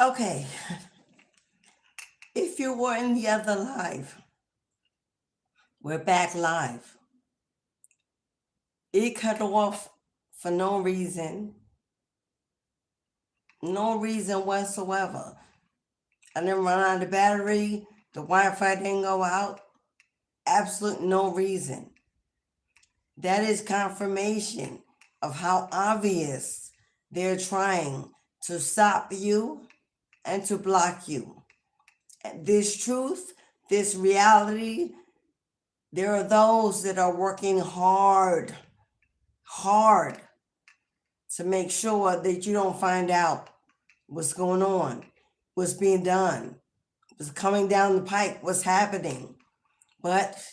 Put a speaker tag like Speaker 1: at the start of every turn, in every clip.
Speaker 1: Okay, if you were in the other live, we're back live. It cut off for no reason whatsoever. I didn't run out of battery, the Wi-Fi didn't go out, absolute no reason. That is confirmation of how obvious they're trying to stop you and to block you. This truth, this reality, there are those that are working hard to make sure that you don't find out what's going on, what's being done, what's coming down the pike, what's happening. But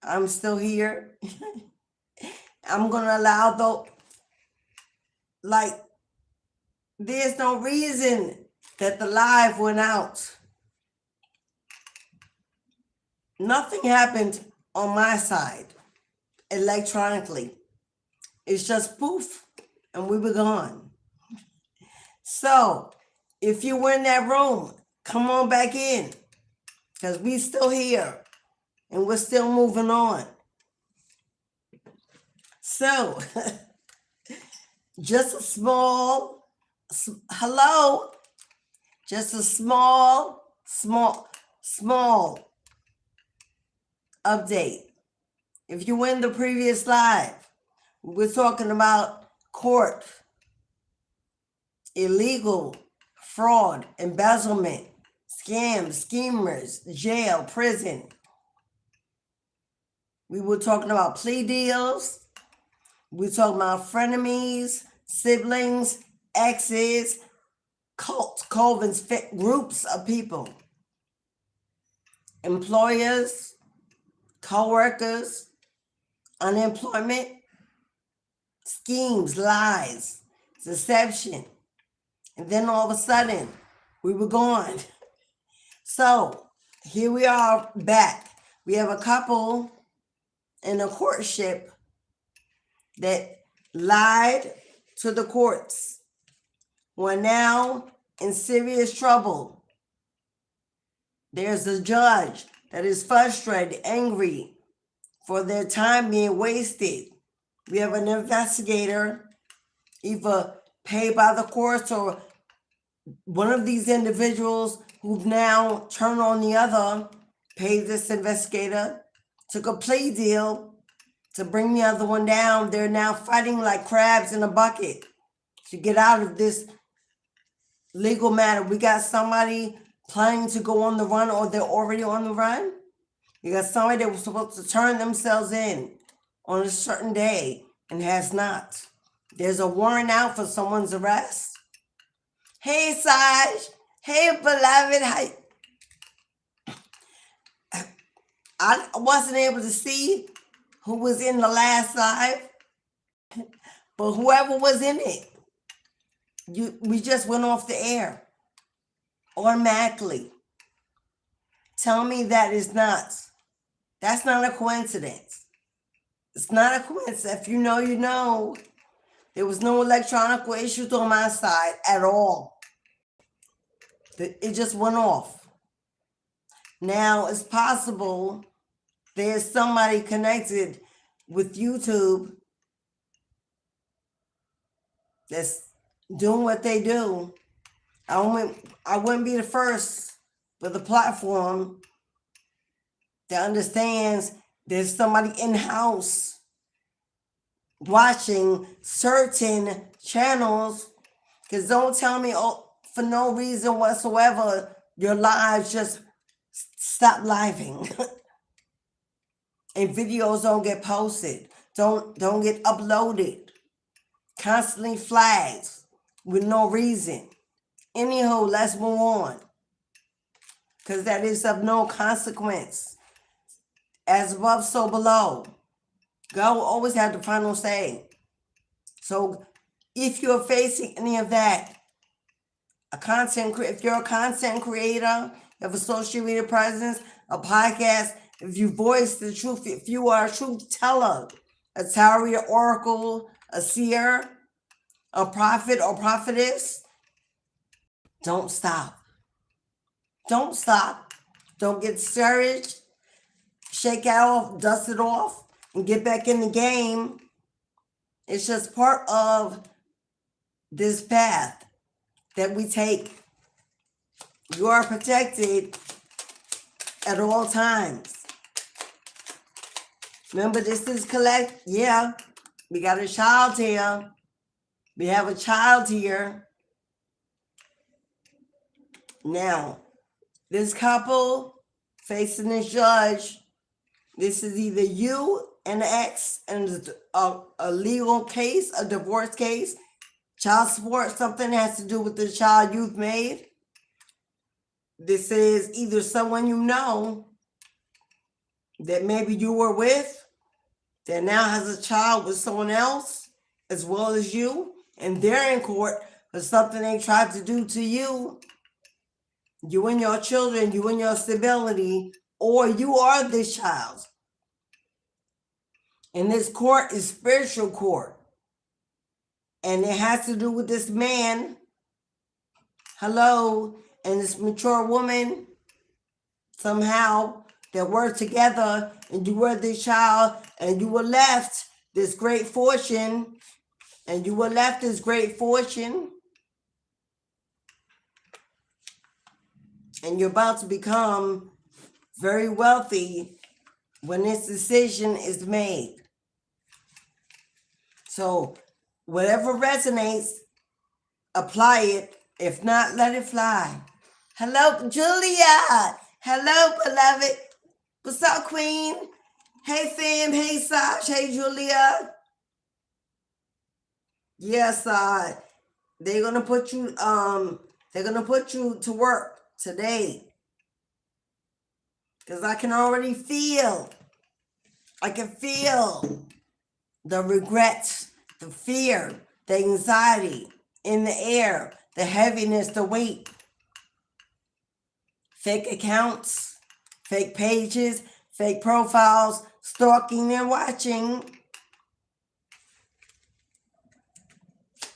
Speaker 1: I'm still here. I'm going to allow there's no reason that the live went out. Nothing happened on my side electronically. It's just poof, and we were gone. So if you were in that room, come on back in, because we still here and we're still moving on. So just a small update. If you were in the previous live, we're talking about court, illegal, fraud, embezzlement, scams, schemers, jail, prison. We were talking about plea deals. We were talking about frenemies, siblings, exes, cults, covens, groups of people, employers, co-workers, unemployment, schemes, lies, deception. And then all of a sudden, we were gone. So here we are back. We have a couple in a courtship that lied to the courts, who are now in serious trouble. There's a judge that is frustrated, angry for their time being wasted. We have an investigator, either paid by the courts or one of these individuals who've now turned on the other, paid this investigator, took a plea deal to bring the other one down. They're now fighting like crabs in a bucket to get out of this legal matter. We got somebody planning to go on the run, or they're already on the run. You got somebody that was supposed to turn themselves in on a certain day and has not. There's a warrant out for someone's arrest. Hey, Saj. Hey, beloved. Hi. I wasn't able to see who was in the last live, but whoever was in it, we just went off the air automatically. Tell me that is nuts. That's not a coincidence. It's not a coincidence. If you know, you know. There was no electronic issues on my side at all. It just went off. Now, it's possible there's somebody connected with YouTube that's doing what they do. I wouldn't be the first with a platform that understands there's somebody in-house watching certain channels. Because don't tell me, oh, for no reason whatsoever, your lives just stop living. And videos don't get posted, don't get uploaded, constantly flags with no reason. Anywho, let's move on, because that is of no consequence. As above, so below. God will always have the final say. So if you're facing any of that, if you're a content creator, you have a social media presence, a podcast, if you voice the truth, if you are a truth teller, a tarot, oracle, a seer, a prophet or prophetess, Don't stop. Don't stop. Don't get discouraged. Shake it off, dust it off, and get back in the game. It's just part of this path that we take. You are protected at all times. Remember, this is collect. Yeah, we got a child here. We have a child here. Now, this couple facing this judge, this is either you and the ex, and it's a legal case, a divorce case, child support, something that has to do with the child you've made. This is either someone you know that maybe you were with that now has a child with someone else as well as you, and they're in court for something they tried to do to you, you and your children, you and your stability, or you are this child. And this court is spiritual court. And it has to do with this man, hello, and this mature woman, somehow, that worked together, and you were this child, and you were left this great fortune, and you were left this great fortune, and you're about to become very wealthy when this decision is made. So whatever resonates, apply it. If not, let it fly. Hello, Julia. Hello, beloved. What's up, Queen? Hey, fam. Hey, Saj. Hey, Julia. Yes, they're gonna put you. They're gonna put you to work today. Because I can already feel. I can feel the regrets, the fear, the anxiety in the air, the heaviness, the weight. Fake accounts, fake pages, fake profiles, stalking and watching.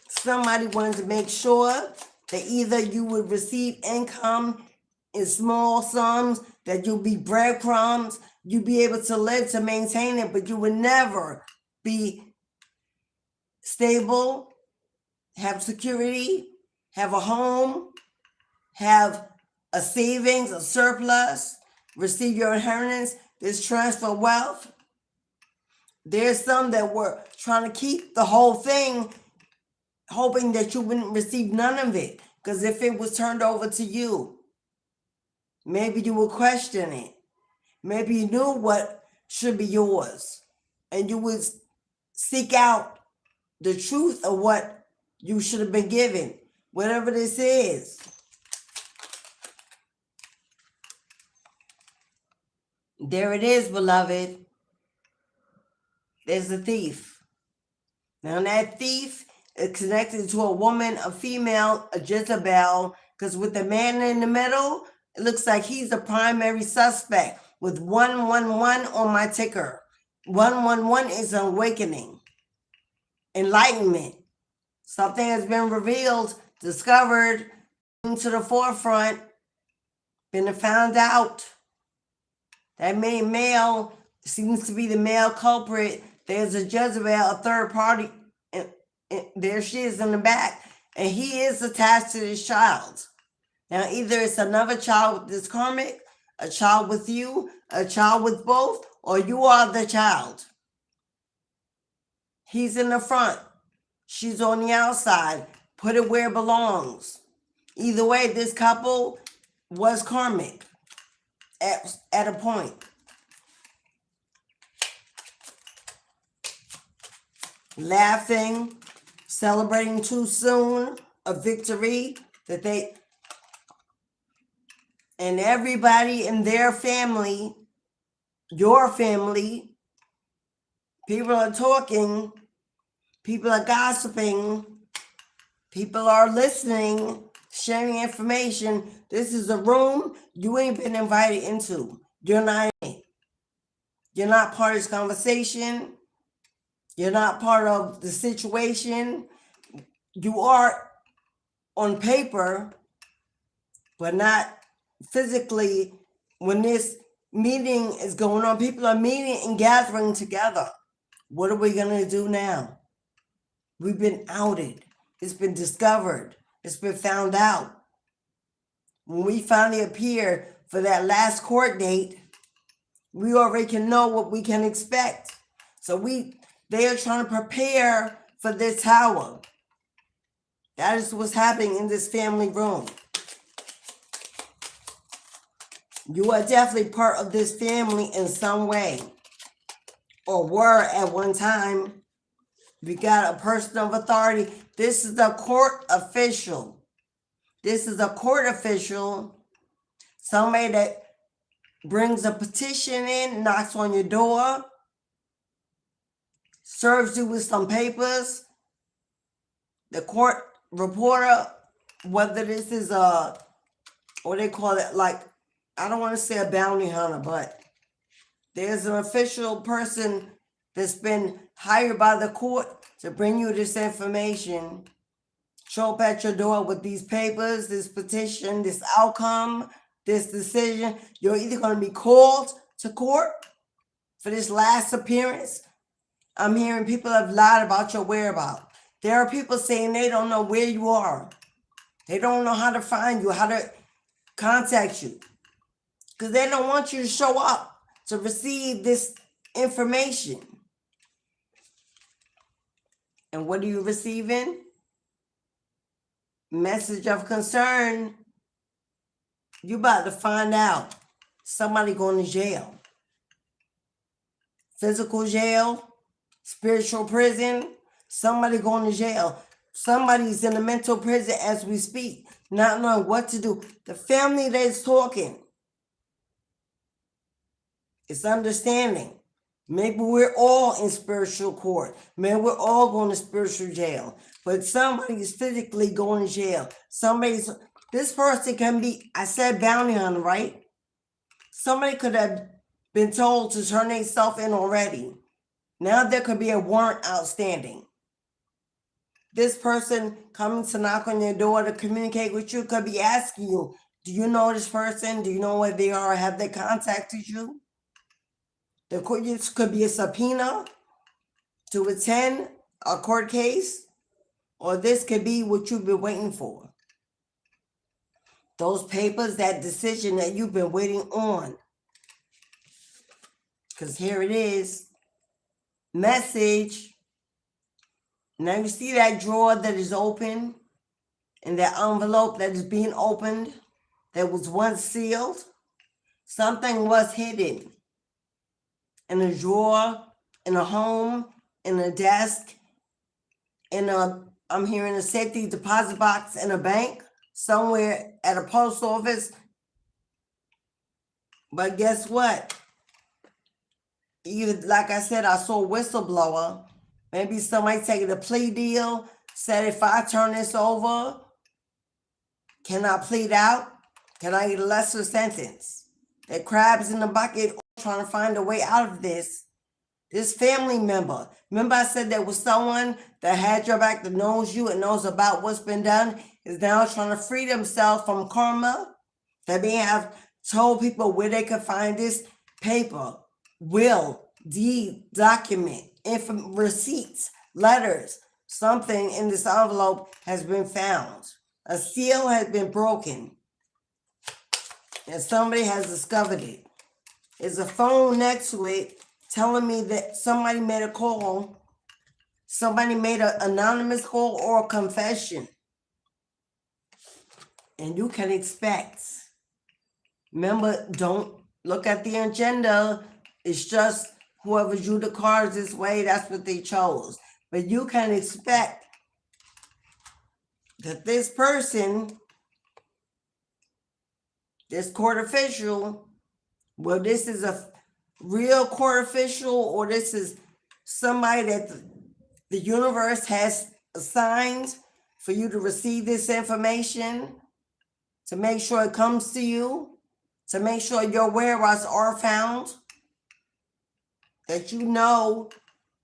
Speaker 1: Somebody wanted to make sure that either you would receive income in small sums, that you'll be breadcrumbs, you'll be able to live to maintain it, but you would never be stable, have security, have a home, have a savings, a surplus, receive your inheritance, this transfer wealth. There's some that were trying to keep the whole thing, hoping that you wouldn't receive none of it. Because if it was turned over to you, maybe you would question it. Maybe you knew what should be yours. And you would seek out the truth of what you should have been given. Whatever this is. There it is, beloved. There's a thief. Now that thief is connected to a woman, a female, a Jezebel, because with the man in the middle, it looks like he's the primary suspect with 111 on my ticker. 111 is awakening, enlightenment. Something has been revealed, discovered, to the forefront, been found out. That main male seems to be the male culprit. There's a Jezebel, a third party, and there she is in the back, and he is attached to this child. Now, either it's another child with this karmic, a child with you, a child with both, or you are the child. He's in the front. She's on the outside. Put it where it belongs. Either way, this couple was karmic at a point. Laughing, celebrating too soon, a victory that they, and everybody in their family, your family, people are talking, people are gossiping, people are listening, sharing information. This is a room you ain't been invited into. You're not in it. You're not part of this conversation. You're not part of the situation. You are on paper, but not physically. When this meeting is going on, people are meeting and gathering together. What are we going to do now? We've been outed. It's been discovered. It's been found out. When we finally appear for that last court date, we already can know what we can expect. So they are trying to prepare for this tower. That is what's happening in this family room. You are definitely part of this family in some way, or were at one time. We got a person of authority. This is a court official. This is a court official, somebody that brings a petition in, knocks on your door, serves you with some papers. The court reporter, whether this is what they call it, like, I don't want to say a bounty hunter, but there's an official person that's been hired by the court to bring you this information, show up at your door with these papers, this petition, this outcome, this decision. You're either going to be called to court for this last appearance. I'm hearing people have lied about your whereabouts. There are people saying they don't know where you are. They don't know how to find you, how to contact you, because they don't want you to show up to receive this information. And what are you receiving? Message of concern. You about to find out somebody going to jail. Physical jail, spiritual prison, somebody going to jail. Somebody's in a mental prison as we speak, not knowing what to do. The family that's talking, it's understanding. Maybe we're all in spiritual court. Maybe we're all going to spiritual jail. But somebody's physically going to jail. This person can be, I said bounty hunter, right? Somebody could have been told to turn themselves in already. Now there could be a warrant outstanding. This person coming to knock on your door to communicate with you could be asking you, do you know this person? Do you know where they are? Have they contacted you? This could be a subpoena to attend a court case, or this could be what you've been waiting for. Those papers, that decision that you've been waiting on. Because here it is. Message. Now you see that drawer that is open and that envelope that is being opened that was once sealed? Something was hidden in a drawer, in a home, in a desk, I'm hearing a safety deposit box in a bank, somewhere at a post office. But guess what? Either, like I said, I saw a whistleblower. Maybe somebody taking a plea deal, said if I turn this over, can I plead out? Can I get a lesser sentence? That crab's in the bucket trying to find a way out of this. This family member. Remember I said there was someone that had your back, that knows you and knows about what's been done, is now trying to free themselves from karma. That may have told people where they could find this paper, will, deed, document, receipts, letters. Something in this envelope has been found. A seal has been broken. And somebody has discovered it. There's a phone next to it telling me that somebody made a call. Somebody made an anonymous call or a confession. And you can expect. Remember, don't look at the agenda. It's just whoever drew the cards this way, that's what they chose. But you can expect that this person, this court official, well, this is a real court official, or this is somebody that the universe has assigned for you to receive this information, to make sure it comes to you, to make sure your whereabouts are found, that you know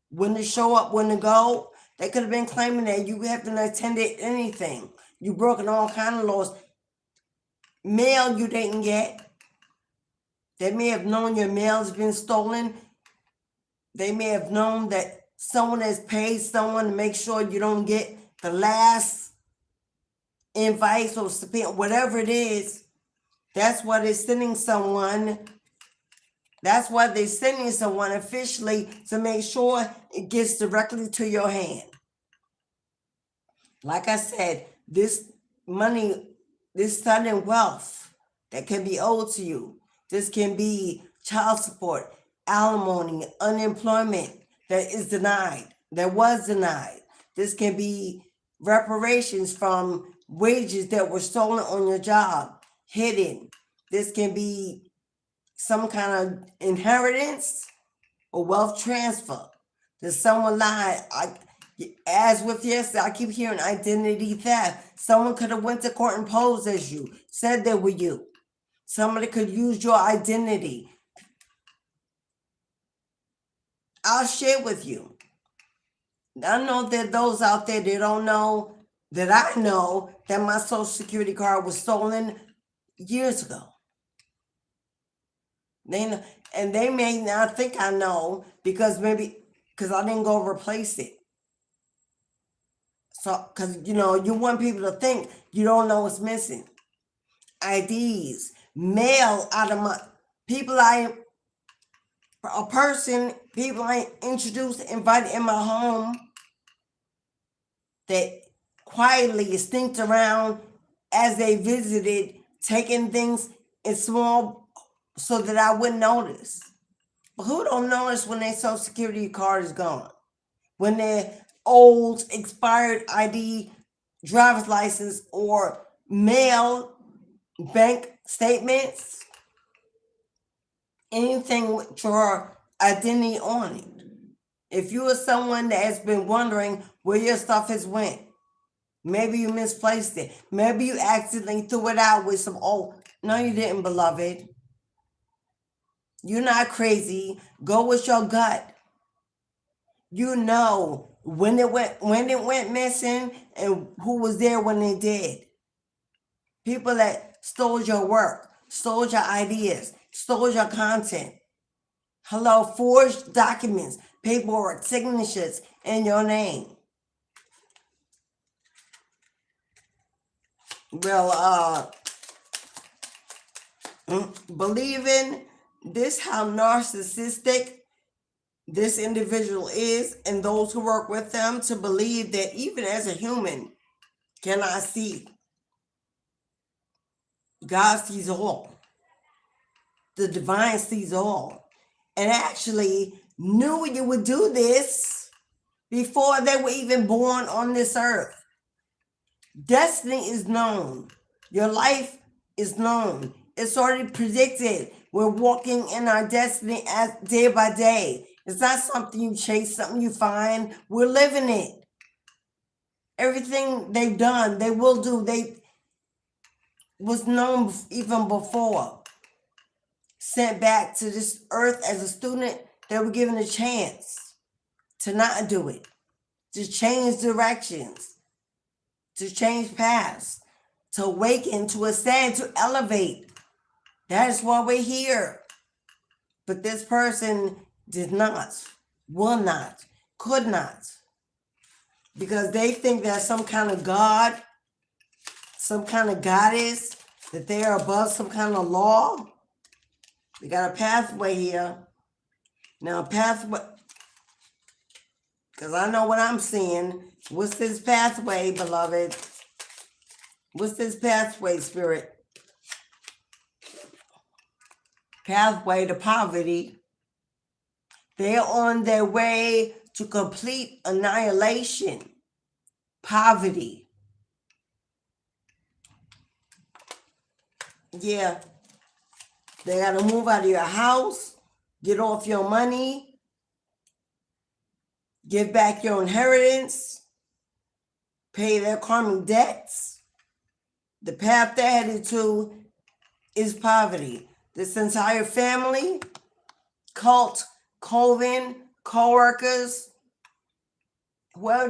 Speaker 1: when to show up, when to go. They could have been claiming that you haven't attended anything. You broken all kinds of laws. mail you didn't get. They may have known your mail's been stolen. They may have known that someone has paid someone to make sure you don't get the last invites or whatever it is. That's why they're sending someone. That's why they're sending someone officially to make sure it gets directly to your hand. Like I said, this money, this sudden wealth that can be owed to you. This can be child support, alimony, unemployment that is denied, that was denied. This can be reparations from wages that were stolen on your job, hidden. This can be some kind of inheritance or wealth transfer. That someone lied. As with yesterday, I keep hearing identity theft. Someone could have went to court and posed as you, said they were you. Somebody could use your identity. I'll share with you. I know that those out there, they don't know that I know that my Social Security card was stolen years ago. And they may not think I know because I didn't go replace it. So, because, you want people to think you don't know what's missing. IDs, mail out of my, people I introduced, invited in my home that quietly sneaked around as they visited, taking things in small so that I wouldn't notice. But who don't notice when their Social Security card is gone? When their old expired ID, driver's license, or mail, bank statements, anything with your identity on it. If you are someone that has been wondering where your stuff has went, maybe you misplaced it. Maybe you accidentally threw it out with some no, you didn't, beloved. You're not crazy. Go with your gut. You know when it went missing and who was there when they did. People that stole your work, stole your ideas, stole your content. Hello, forged documents, paperwork, signatures in your name. Well, believing this, how narcissistic this individual is, and those who work with them, to believe that even as a human cannot see. God sees all. The divine sees all. And actually knew you would do this before they were even born on this earth. Destiny is known. Your life is known. It's already predicted. We're walking in our destiny as day by day. It's not something you chase, something you find. We're living it. Everything they've done, they will do. They was known even before. Sent back to this earth as a student, they were given a chance to not do it, to change directions, to change paths, to awaken, to ascend, to elevate. That is why we're here. But this person did not, will not, could not, because they think there's some kind of God, some kind of goddess, that they are above some kind of law. We got a pathway here. Now, pathway, because I know what I'm seeing. What's this pathway, beloved? What's this pathway, spirit? Pathway to poverty. They're on their way to complete annihilation. Poverty. Yeah. They got to move out of your house, get off your money, give back your inheritance, pay their karmic debts. The path they're headed to is poverty. This entire family, cult, coven, co-workers, whoever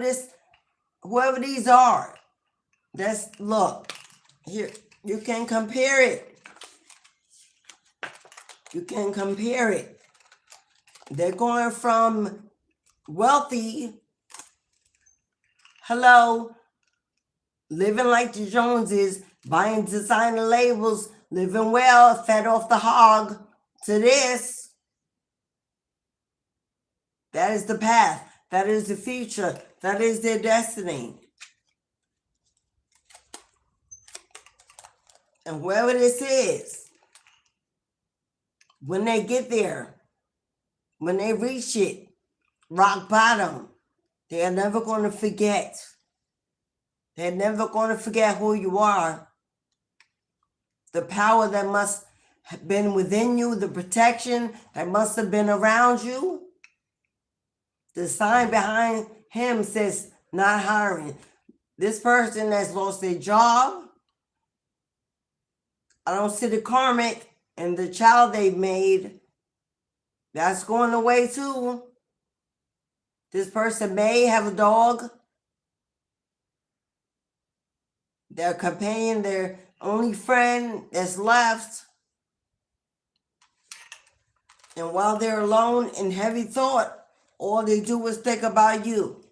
Speaker 1: these are, look, here, You can compare it. You can compare it. They're going from wealthy, hello, living like the Joneses, buying designer labels, living well, fed off the hog, to this. That is the path. That is the future. That is their destiny. And whoever this is, when they get there, when they reach it, rock bottom, they are never going to forget. They're never going to forget who you are. The power that must have been within you, the protection that must have been around you. The sign behind him says, not hiring. This person that's lost their job, I don't see the karmic and the child they've made. That's going away too. This person may have a dog, their companion, their only friend that's left. And while they're alone in heavy thought, all they do is think about you.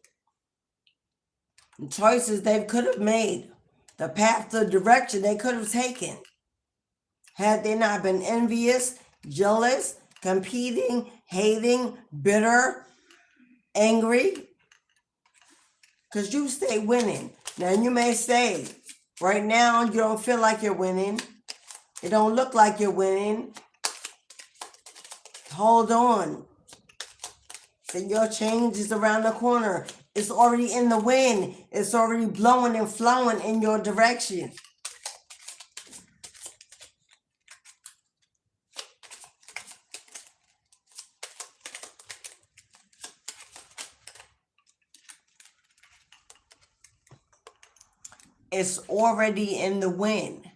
Speaker 1: The choices they could have made, the path, the direction they could have taken. Had they not been envious, jealous, competing, hating, bitter, angry. Because you stay winning. Now you may say, right now you don't feel like you're winning. It don't look like you're winning. Hold on. So your change is around the corner. It's already in the wind. It's already blowing and flowing in your direction. It's already in the wind.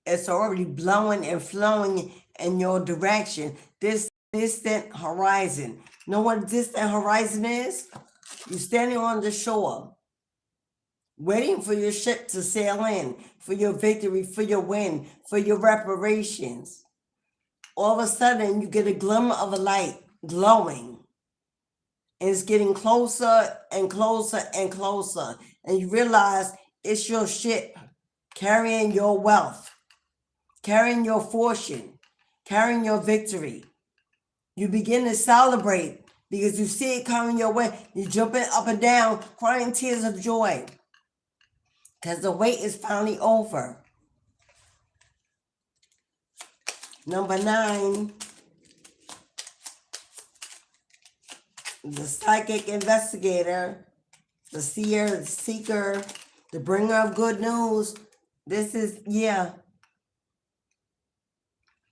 Speaker 1: It's already blowing and flowing in your direction. This distant horizon. Know what a distant horizon is? You're standing on the shore, waiting for your ship to sail in, for your victory, for your win, for your reparations. All of a sudden, you get a glimmer of a light glowing. And it's getting closer and closer and closer. And you realize it's your ship carrying your wealth, carrying your fortune, carrying your victory. You begin to celebrate because you see it coming your way. You're jumping up and down, crying tears of joy because the wait is finally over. Number 9, the psychic investigator, the seer, the seeker, the bringer of good news. This is,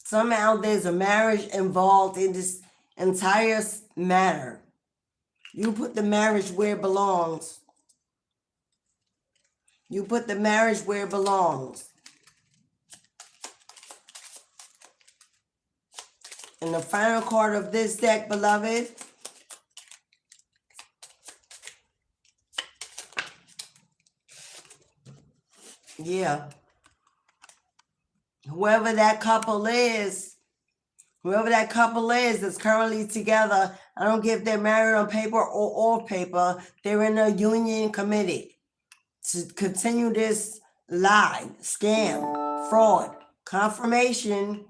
Speaker 1: somehow there's a marriage involved in this entire matter. You put the marriage where it belongs. You put the marriage where it belongs. And the final card of this deck, beloved, whoever that couple is that's currently together, I don't care if they're married on paper or off paper, they're in a union committed to continue this lie, scam, fraud, confirmation.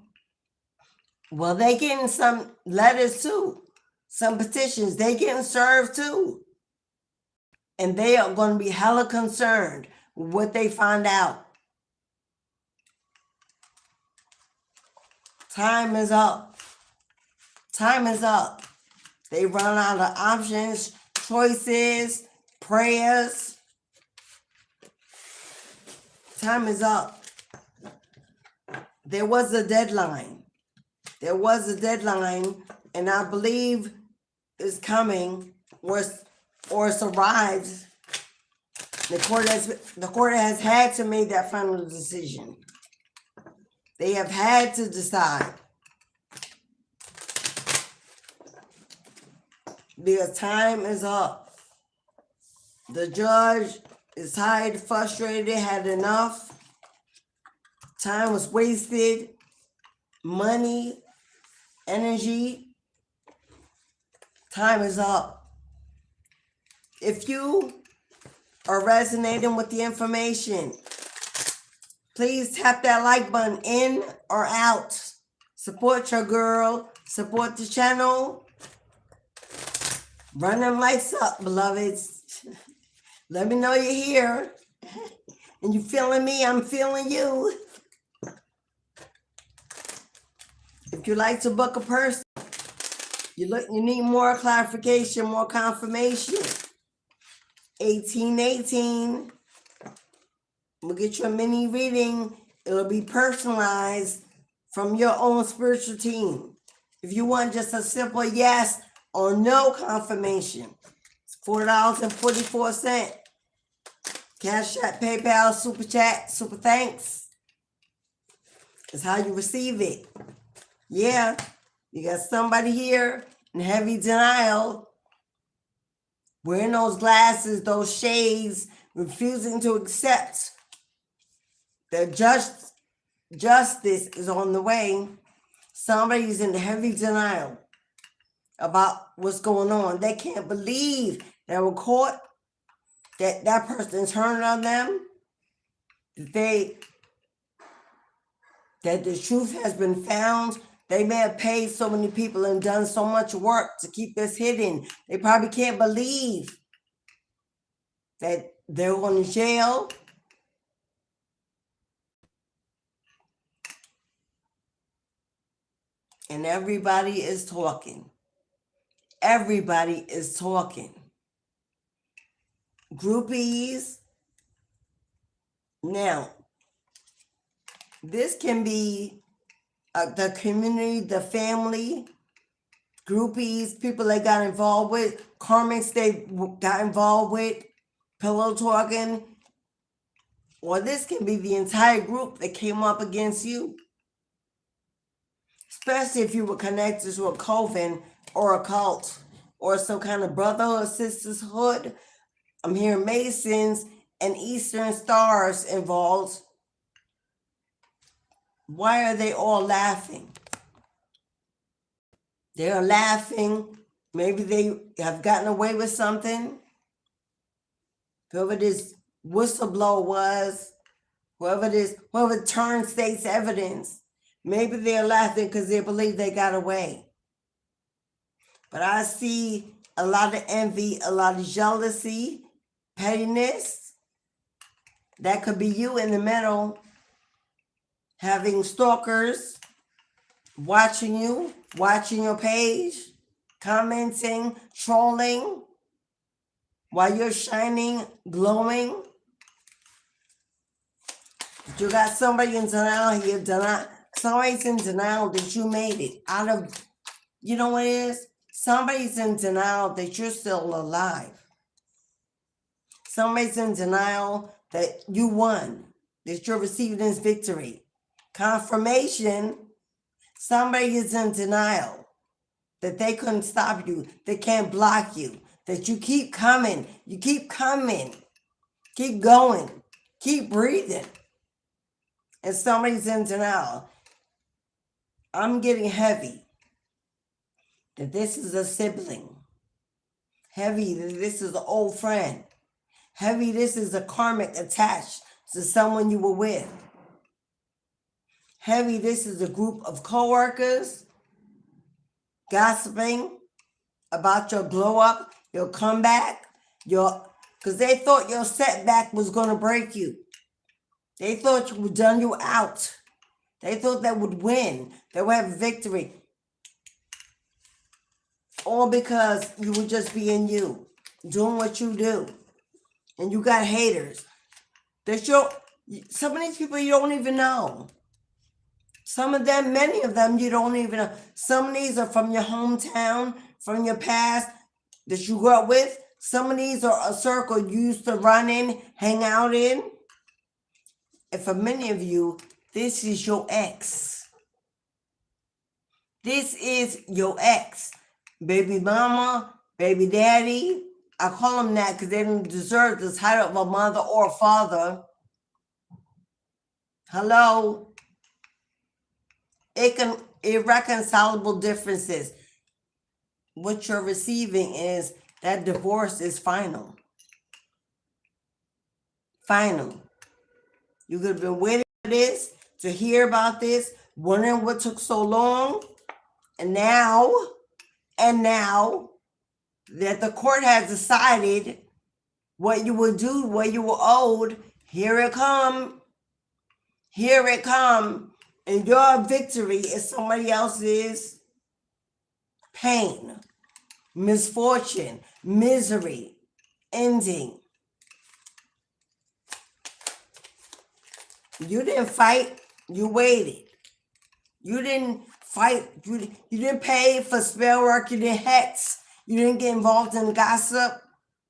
Speaker 1: Well, they getting some letters too, some petitions, they getting served too. And they are going to be hella concerned with what they find out. Time is up. Time is up. They run out of options, choices, prayers. Time is up. There was a deadline. There was a deadline, and I believe it's coming, or it's arrived. The court has had to make that final decision. They have had to decide. Because time is up. The judge is tired, frustrated, had enough. Time was wasted. Money, energy. Time is up. If you are resonating with the information, please tap that like button in or out. Support your girl. Support the channel. Run them lights up, beloveds. Let me know you're here. And you feeling me, I'm feeling you. If you like to book a person, you need more clarification, more confirmation. 1818. We'll get you a mini reading. It'll be personalized from your own spiritual team. If you want just a simple yes or no confirmation, it's $4.44. Cash App, PayPal, Super Chat, Super Thanks. It's how you receive it. Yeah, you got somebody here in heavy denial, wearing those glasses, those shades, refusing to accept that justice is on the way. Somebody's in heavy denial about what's going on. They can't believe they were caught, that person turned on them, that the truth has been found. They may have paid so many people and done so much work to keep this hidden. They probably can't believe that they're going to jail. And everybody is talking. Everybody is talking. Groupies. Now, this can be the community, the family, groupies, people they got involved with, karmics they got involved with, pillow talking, or this can be the entire group that came up against you. Especially if you were connected to a coven or a cult or some kind of brotherhood, sisterhood. I'm hearing Masons and Eastern Stars involved. Why are they all laughing? They are laughing. Maybe they have gotten away with something. Whoever this whistleblower was, whoever turned state's evidence, maybe they're laughing because they believe they got away. But I see a lot of envy, a lot of jealousy, pettiness. That could be you in the middle, having stalkers watching you, watching your page, commenting, trolling while you're shining, glowing. You got somebody in denial here, somebody's in denial that you made it out of, you know what it is? Somebody's in denial that you're still alive. Somebody's in denial that you won, that you're receiving this victory. Confirmation, somebody is in denial that they couldn't stop you, they can't block you, that you keep coming, keep going, keep breathing. And somebody's in denial. I'm getting heavy that this is a sibling. Heavy that this is an old friend. Heavy this is a karmic attached to someone you were with. Heavy this is a group of coworkers gossiping about your glow up, your comeback, because they thought your setback was going to break you. They thought you would done you out. They thought they would win. They would have victory. All because you were just being you, doing what you do. And you got haters. Some of these people you don't even know. Some of them, many of them, you don't even know. Some of these are from your hometown, from your past that you grew up with. Some of these are a circle you used to run in, hang out in. And for many of you, this is your ex. This is your ex. Baby mama, baby daddy. I call them that because they don't deserve the title of a mother or a father. Hello? irreconcilable differences. What you're receiving is that divorce is final. Final. You could have been waiting for this, to hear about this, wondering what took so long. And now that the court has decided what you will do, what you were owed, here it come. Here it come. And your victory is somebody else's pain, misfortune, misery, ending. You didn't fight, you waited. You didn't fight, you didn't pay for spell work, you didn't hex, you didn't get involved in gossip.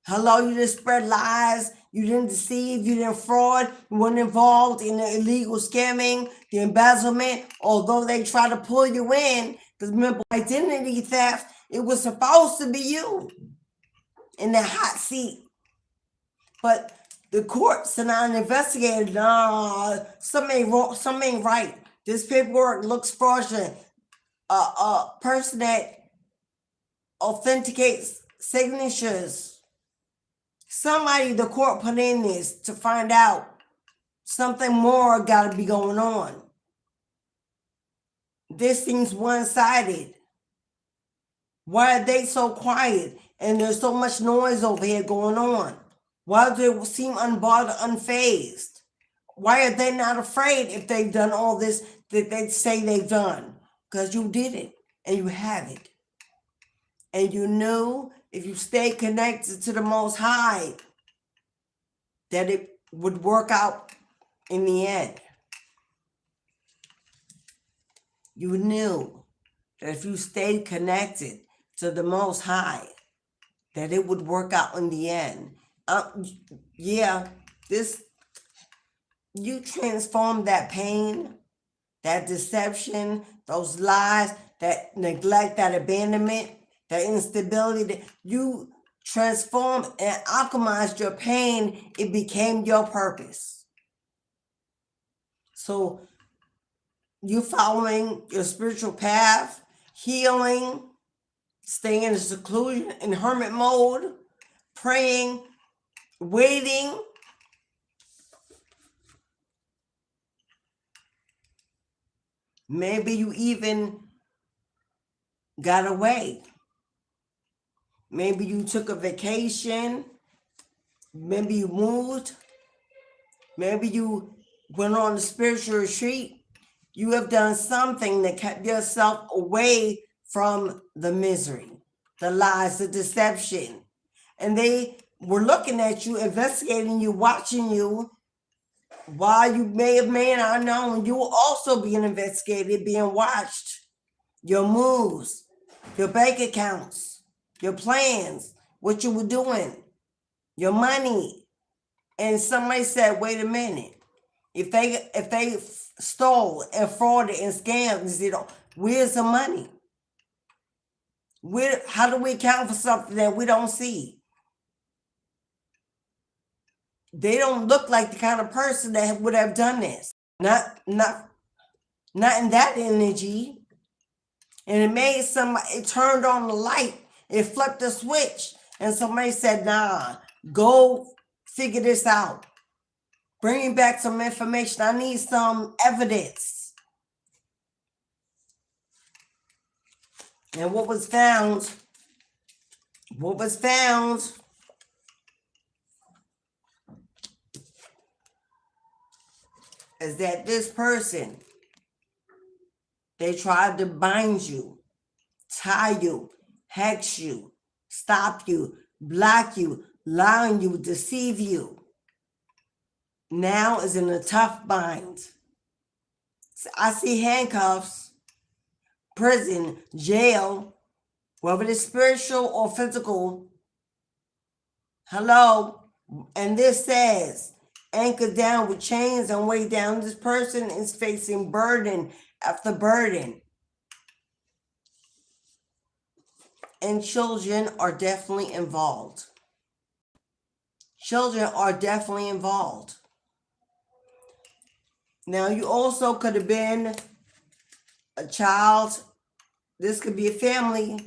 Speaker 1: Hello, you didn't spread lies, you didn't deceive, you didn't fraud, you weren't involved in the illegal scamming, the embezzlement, although they try to pull you in, because remember, identity theft, it was supposed to be you in that hot seat. But the courts are not investigating, something ain't wrong, something ain't right. This paperwork looks fraudulent. A person that authenticates signatures, somebody the court put in this to find out something more got to be going on. This thing's one-sided. Why are they so quiet and there's so much noise over here going on? Why do they seem unbothered, unfazed? Why are they not afraid if they've done all this that they say they've done? Because you did it and you have it. And you knew if you stay connected to the Most High that it would work out in the end. You knew that if you stayed connected to the Most High, that it would work out in the end. You transformed that pain, that deception, those lies, that neglect, that abandonment, that instability, that you transformed and alchemized your pain. It became your purpose. So you following your spiritual path, healing, staying in seclusion, in hermit mode, praying, waiting. Maybe you even got away. Maybe you took a vacation. Maybe you moved. Maybe you went on a spiritual retreat. You have done something that kept yourself away from the misery, the lies, the deception. And they were looking at you, investigating you, watching you. While you may not known, you will also being investigated, being watched. Your moves, your bank accounts, your plans, what you were doing, your money. And somebody said, wait a minute. If they stole and frauded and scammed, where's the money? How do we account for something that we don't see? They don't look like the kind of person that would have done this. Not in that energy. And it turned on the light. It flipped the switch. And somebody said, nah, go figure this out. Bring me back some information. I need some evidence. And what was found is that this person, they tried to bind you, tie you, hex you, stop you, block you, lie on you, deceive you. Now is in a tough bind. I see handcuffs, prison, jail, whether it's spiritual or physical. Hello. And this says, anchored down with chains and weighed down. This person is facing burden after burden. And children are definitely involved. Children are definitely involved. Now, you also could have been a child. This could be a family,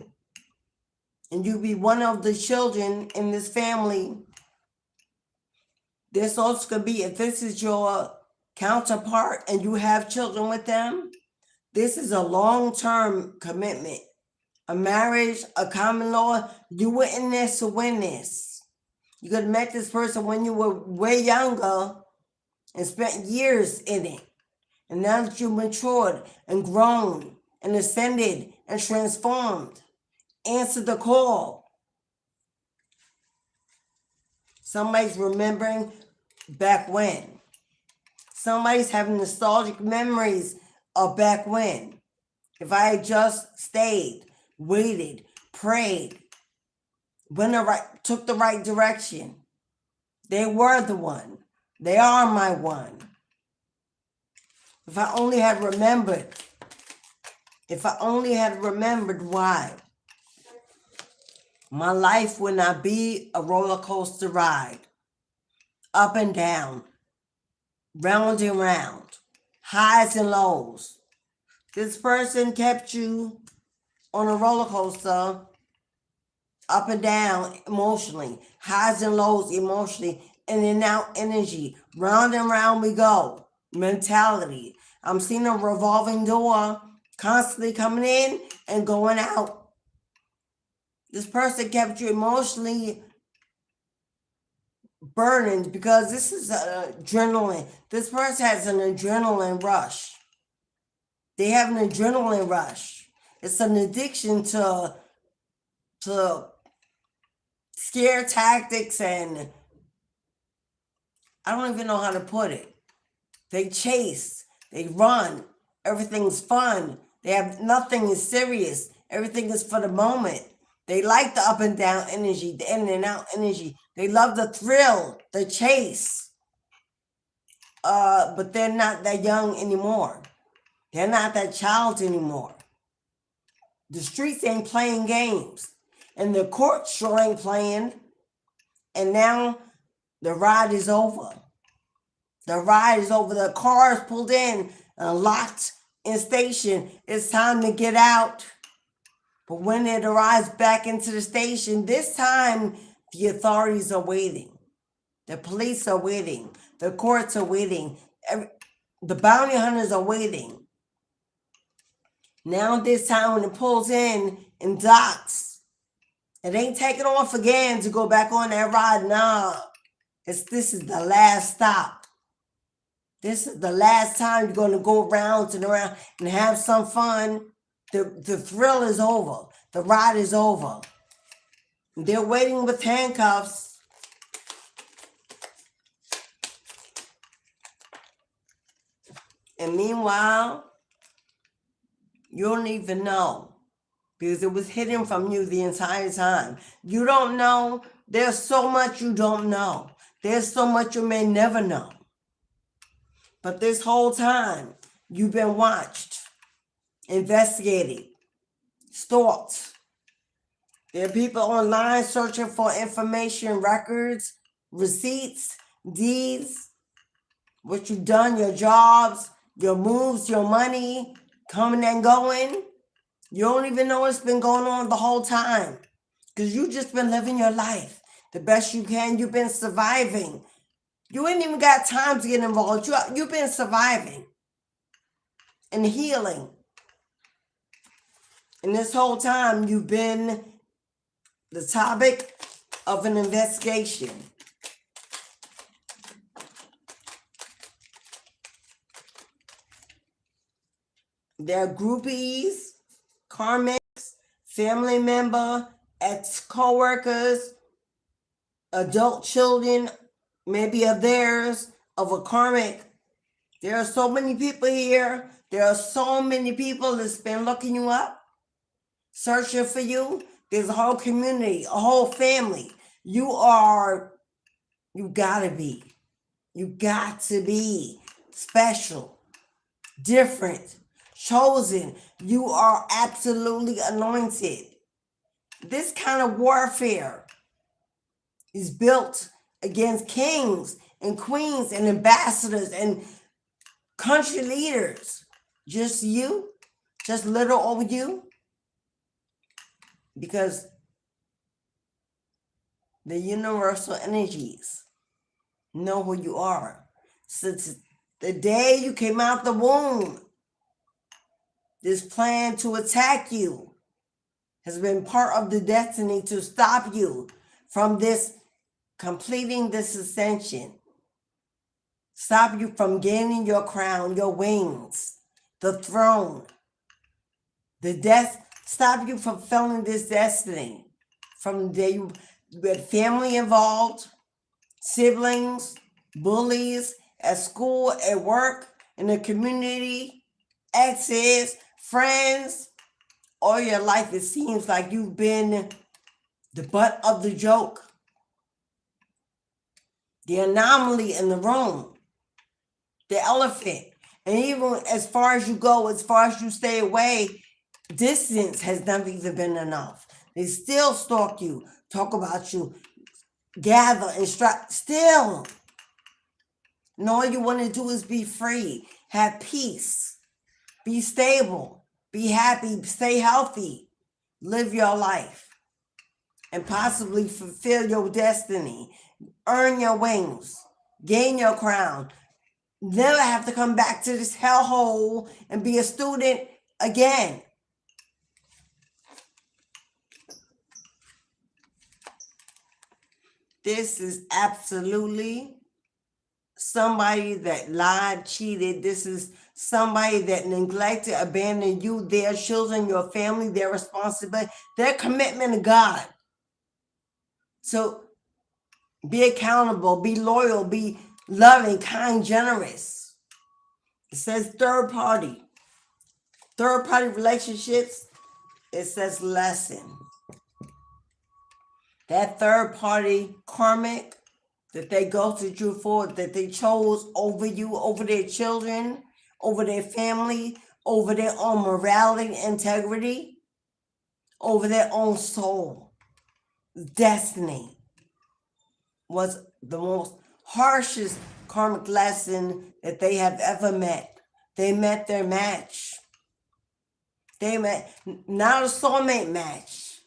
Speaker 1: and you be one of the children in this family. This also could be, if this is your counterpart and you have children with them, this is a long-term commitment, a marriage, a common law. You were in this to win this. You could have met this person when you were way younger and spent years in it. And now that you've matured and grown and ascended and transformed, answer the call. Somebody's remembering back when. Somebody's having nostalgic memories of back when. If I had just stayed, waited, prayed, took the right direction, they were the one. They are my one. If I only had remembered. If I only had remembered why. My life would not be a roller coaster ride. Up and down. Round and round. Highs and lows. This person kept you on a roller coaster. Up and down emotionally. Highs and lows emotionally. In and out energy. Round and round we go. Mentality. I'm seeing a revolving door constantly coming in and going out. This person kept you emotionally burdened because this is adrenaline. This person has an adrenaline rush. They have an adrenaline rush. It's an addiction to scare tactics, and I don't even know how to put it. They chase, they run, everything's fun. They have nothing is serious. Everything is for the moment. They like the up and down energy, the in and out energy. They love the thrill, the chase. But they're not that young anymore. They're not that child anymore. The streets ain't playing games. And the court sure ain't playing. And now the ride is over. The ride is over. The car is pulled in and locked in station. It's time to get out. But when it arrives back into the station, this time the authorities are waiting. The police are waiting. The courts are waiting. The bounty hunters are waiting. Now this time when it pulls in and docks, it ain't taking off again to go back on that ride. Nah, this is the last stop. This is the last time you're going to go around and around and have some fun. The thrill is over. The ride is over. They're waiting with handcuffs. And meanwhile, you don't even know because it was hidden from you the entire time. You don't know. There's so much you don't know. There's so much you may never know. But this whole time, you've been watched, investigated, stalked. There are people online searching for information, records, receipts, deeds, what you've done, your jobs, your moves, your money, coming and going. You don't even know what's been going on the whole time because you've just been living your life the best you can. You've been surviving. You ain't even got time to get involved. You've been surviving and healing. And this whole time, you've been the topic of an investigation. There are groupies, karmics, family member, ex-co-workers, adult children, maybe of theirs, of a karmic. There are so many people here. There are so many people that's been looking you up, searching for you. There's a whole community, a whole family. You gotta be special, different, chosen. You are absolutely anointed. This kind of warfare is built against kings and queens and ambassadors and country leaders. Just you just little over you? Because the universal energies know who you are. Since the day you came out the womb, this plan to attack you has been part of the destiny to stop you from completing this ascension. Stop you from gaining your crown, your wings, the throne, stop you from fulfilling this destiny. From the day you had family involved, siblings, bullies, at school, at work, in the community, exes, friends. All your life, it seems like you've been the butt of the joke, the anomaly in the room, the elephant. And even as far as you go, as far as you stay away, distance has never even been enough. They still stalk you, talk about you, gather, instruct, still. And all you want to do is be free, have peace, be stable, be happy, stay healthy, live your life, and possibly fulfill your destiny, earn your wings, gain your crown, never have to come back to this hellhole and be a student again. This is absolutely somebody that lied, cheated. This is somebody that neglected, abandoned you, their children, your family, their responsibility, their commitment to God. So be accountable, be loyal, be loving, kind, generous. It says third party relationships. It says lesson. That third party karmic that they ghosted you for, that they chose over you, over their children, over their family, over their own morality, integrity, over their own soul. Destiny was the most harshest karmic lesson that they have ever met. They met their match. They met not a soulmate match.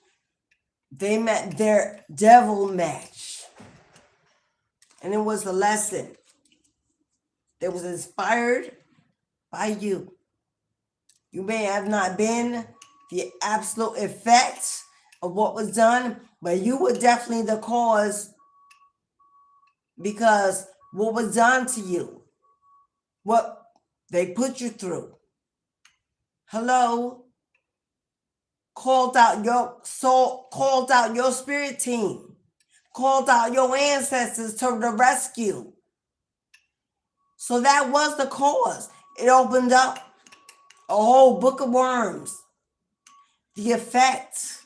Speaker 1: They met their devil match. And it was a lesson that was inspired by you. You may have not been the absolute effect of what was done, but you were definitely the cause, because what was done to you, what they put you through, called out your soul, called out your spirit team, called out your ancestors to the rescue. So that was the cause. It opened up a whole book of worms. The effect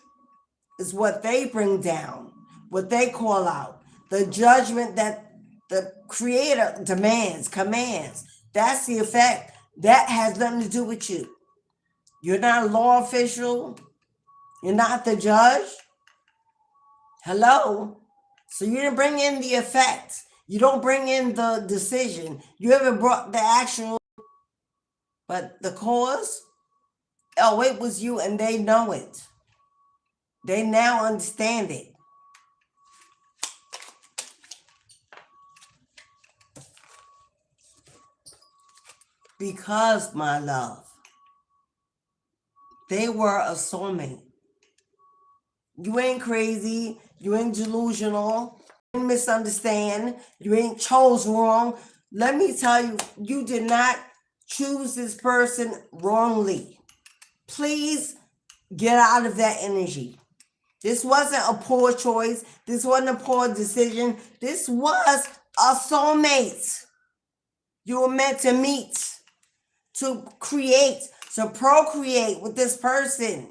Speaker 1: is what they bring down, what they call out, the judgment that the Creator commands. That's the effect. That has nothing to do with you. You're not a law official. You're not the judge. So you didn't bring in the effect. You don't bring in the decision. You haven't brought the actual, but the cause, it was you, and they know it. They now understand it. Because, my love, they were a soulmate. You ain't crazy. You ain't delusional. You ain't misunderstand. You ain't chose wrong. Let me tell you, you did not choose this person wrongly. Please get out of that energy. This wasn't a poor choice. This wasn't a poor decision. This was a soulmate. You were meant to meet, to create, to procreate with this person.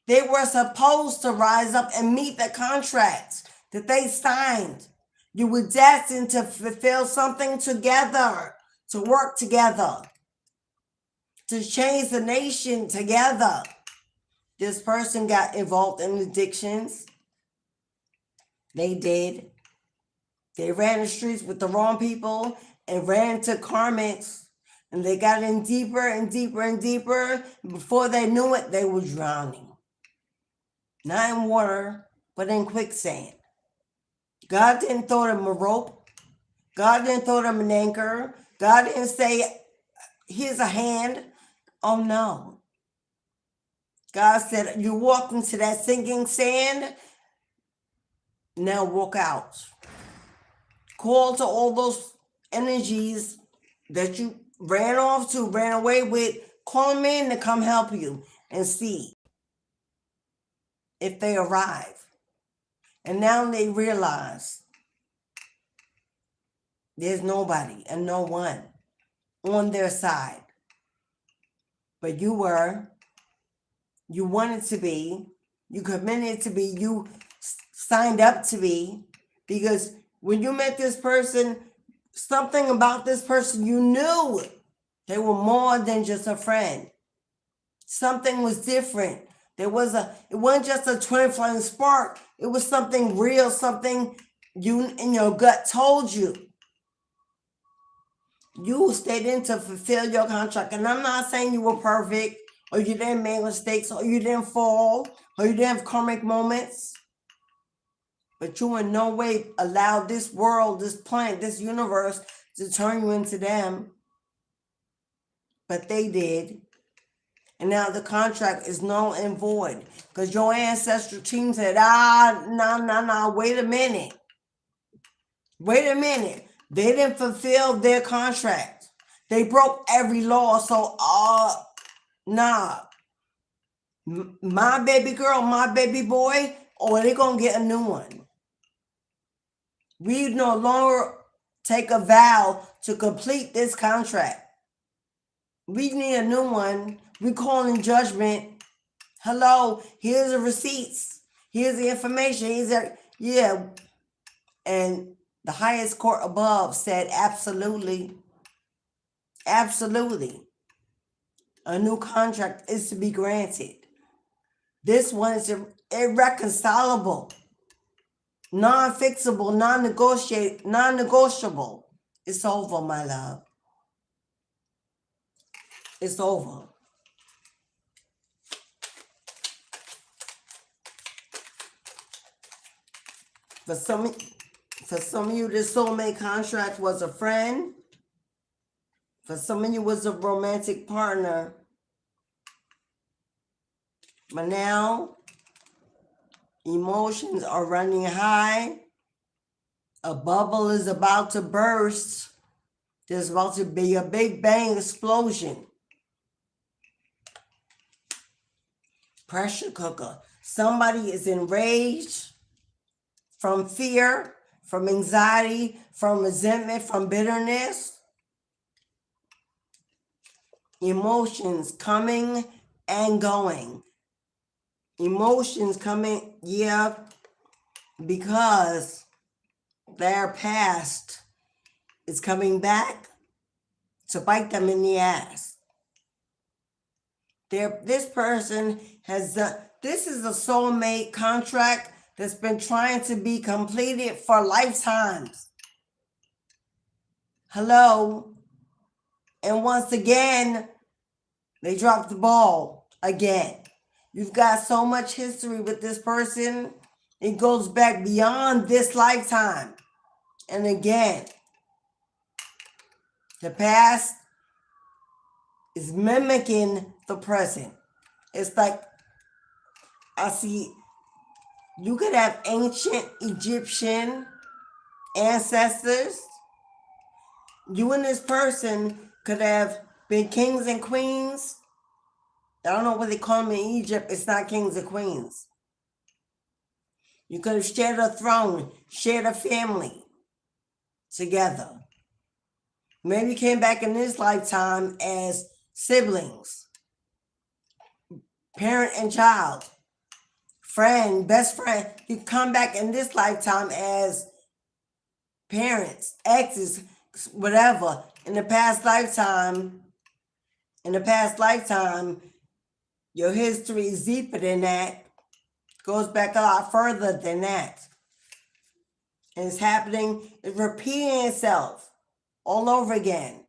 Speaker 1: They were supposed to rise up and meet the contracts that they signed. You were destined to fulfill something together, to work together, to change the nation together. This person got involved in addictions. They did. They ran the streets with the wrong people and ran into karmics And they got in deeper and deeper and deeper. Before they knew it, they were drowning. Not in water, but in quicksand. God didn't throw them a rope. God didn't throw them an anchor. God didn't say, here's a hand. Oh no. God said, you walked into that sinking sand. Now walk out. Call to all those energies that you ran off to, ran away with. Call them in to come help you and see if they arrive. And now they realize there's nobody and no one on their side. But you were. You wanted to be. You committed to be. You signed up to be. Because when you met this person, something about this person, you knew they were more than just a friend. Something was different. It wasn't just a twin flame spark. It was something real, something you in your gut told you. You stayed in to fulfill your contract. And I'm not saying you were perfect, or you didn't make mistakes, or you didn't fall, or you didn't have karmic moments. But you in no way allowed this world, this planet, this universe to turn you into them. But they did. And now the contract is null and void. Because your ancestral team said, no, wait a minute. Wait a minute. They didn't fulfill their contract. They broke every law. So, nah. My baby girl, my baby boy, or they're going to get a new one. We no longer take a vow to complete this contract. We need a new one. We call in judgment. Hello, here's the receipts. Here's the information. Yeah. And the highest court above said absolutely. Absolutely. A new contract is to be granted. This one is irreconcilable, non-fixable, non-negotiable. It's over, my love. It's over. For some of you, this soulmate contract was a friend. For some of you, it was a romantic partner. But now, emotions are running high. A bubble is about to burst. There's about to be a big bang explosion. Pressure cooker. Somebody is enraged from fear, from anxiety, from resentment, from bitterness. Emotions coming and going. Emotions coming, yeah, because their past is coming back to bite them in the ass. This person has done, this is a soulmate contract that's been trying to be completed for lifetimes. Hello. And once again, they dropped the ball again. You've got so much history with this person. It goes back beyond this lifetime. And again, the past is mimicking the present. It's like, I see, you could have ancient Egyptian ancestors. You and this person could have been kings and queens. I don't know what they call them in Egypt. It's not kings and queens. You could have shared a throne, shared a family together. Maybe you came back in this lifetime as siblings, parent and child, friend, best friend. You come back in this lifetime as parents, exes, whatever. In the past lifetime, your history is deeper than that. Goes back a lot further than that. And it's happening, it's repeating itself all over again.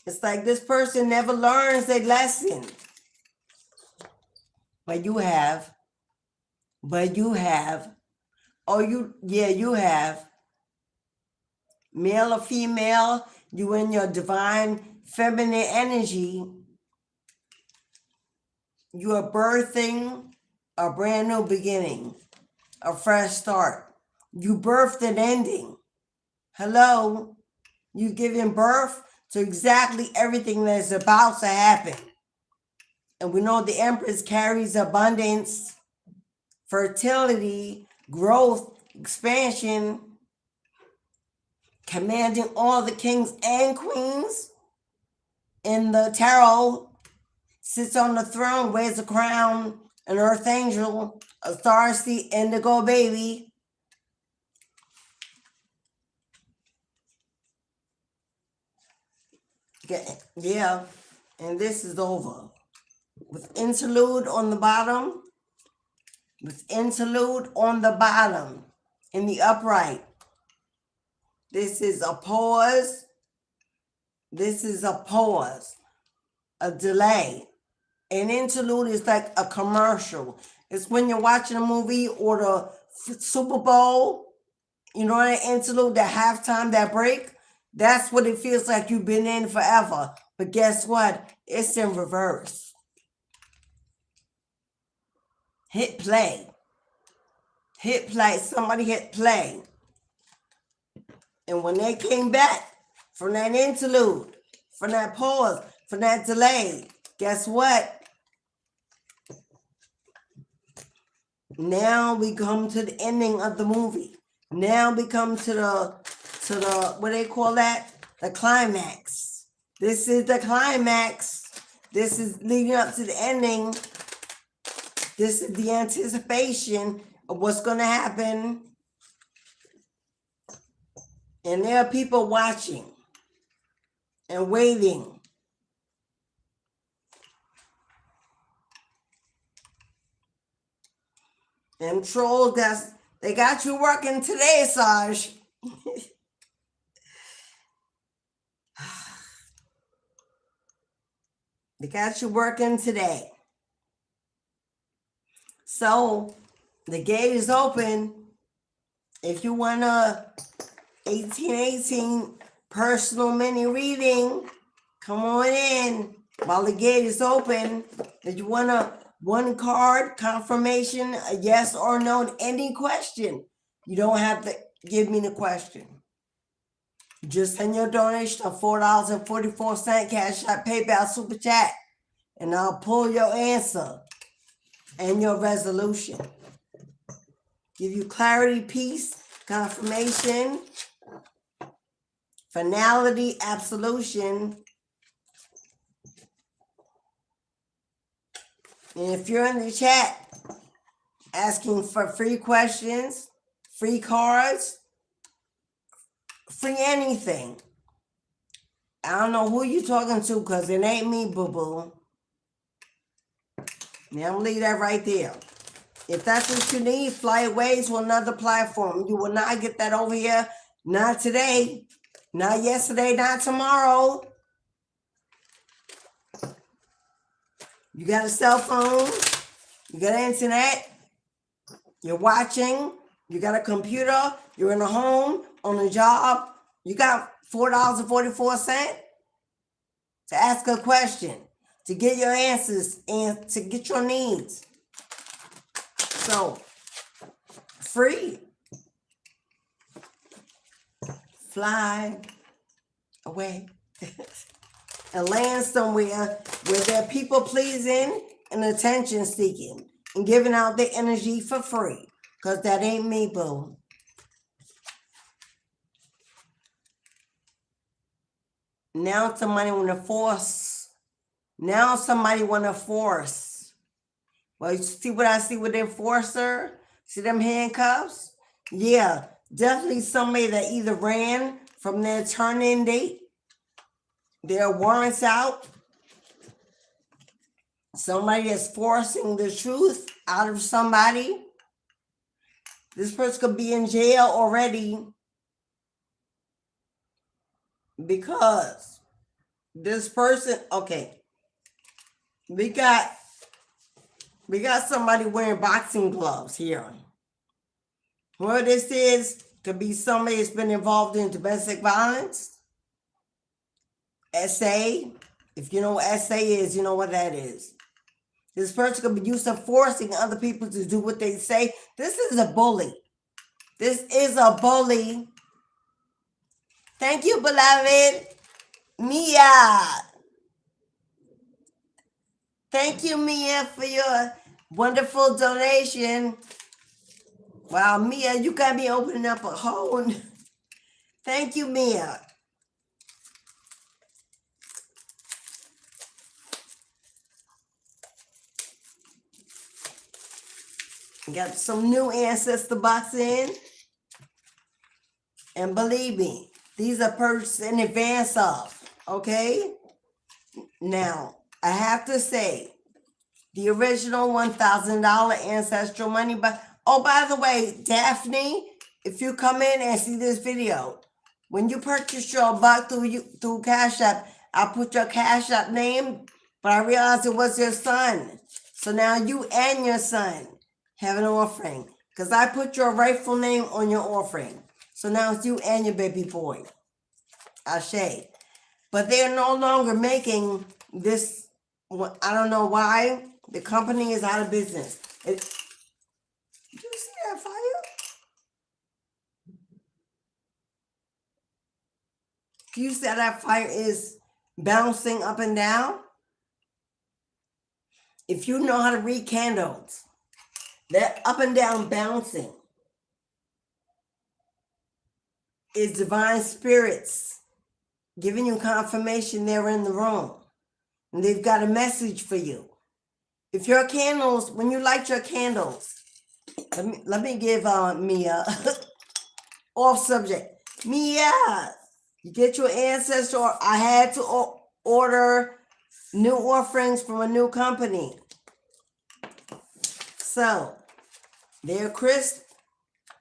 Speaker 1: It's like this person never learns their lesson. But you have. Oh, you have. Male or female, you in your divine feminine energy. You are birthing a brand new beginning, a fresh start. You birthed an ending. Hello? You've given birth to exactly everything that's about to happen. And we know the Empress carries abundance, fertility, growth, expansion, commanding all the kings and queens in the tarot, sits on the throne, wears a crown, an earth angel, a star seed, indigo baby. Yeah, and this is over. With interlude on the bottom, in the upright. This is a pause. A delay. An interlude is like a commercial. It's when you're watching a movie or the Super Bowl, you know, that interlude, that halftime, that break. That's what it feels like you've been in forever. But guess what? It's in reverse. Hit play. Somebody hit play. And when they came back from that interlude, from that pause, from that delay, guess what? Now we come to the ending of the movie. Now we come to the what do they call that? The climax. This is the climax. This is leading up to the ending. This is the anticipation of what's going to happen. And there are people watching and waiting. And trolls, they got you working today, Saj. They got you working today. So the gate is open. If you want a 1818 personal mini reading, come on in while the gate is open. If you want a one card confirmation, a yes or no to any question, you don't have to give me the question. Just send your donation of $4.44, Cash App, PayPal, Super Chat, and I'll pull your answer and your resolution. Give you clarity, peace, confirmation, finality, absolution. And if you're in the chat asking for free questions, free cards, free anything, I don't know who you're talking to because it ain't me, boo-boo. Now I'm going to leave that right there. If that's what you need, fly away to another platform. You will not get that over here. Not today. Not yesterday. Not tomorrow. You got a cell phone. You got internet. You're watching. You got a computer. You're in a home, on a job. You got $4.44 to ask a question, to get your answers, and to get your needs. So, free. Fly away and land somewhere where they're people pleasing and attention seeking and giving out their energy for free. Because that ain't me, boo. Now somebody want to force. Well, you see what I see with the enforcer? See them handcuffs? Yeah, definitely somebody that either ran from their turn-in date, their warrants out, somebody that's forcing the truth out of somebody. This person could be in jail already because This person, okay. We got somebody wearing boxing gloves here. Whoever this is could be somebody that's been involved in domestic violence. SA. If you know what SA is, you know what that is. This person could be used to forcing other people to do what they say. This is a bully. This is a bully. Thank you, beloved. Mia. Thank you, Mia, for your wonderful donation. Wow, Mia, you got me opening up a whole... Thank you, Mia. Got some new ancestor box in. And believe me, these are purchased in advance of, okay? Now, I have to say, the original $1,000 ancestral money, but oh, by the way, Daphne, if you come in and see this video, when you purchase your buck through Cash App, I put your Cash App name, but I realized it was your son. So now you and your son have an offering, because I put your rightful name on your offering. So now it's you and your baby boy. Ashe. But they're no longer making this. I don't know why. The company is out of business. Did you see that fire? You see that fire is bouncing up and down? If you know how to read candles, that up and down bouncing is divine spirits giving you confirmation they're in the room. And they've got a message for you. If your candles, when you light your candles, let me give Mia off subject. Mia, you get your ancestor. I had to order new offerings from a new company. So, they're crisp.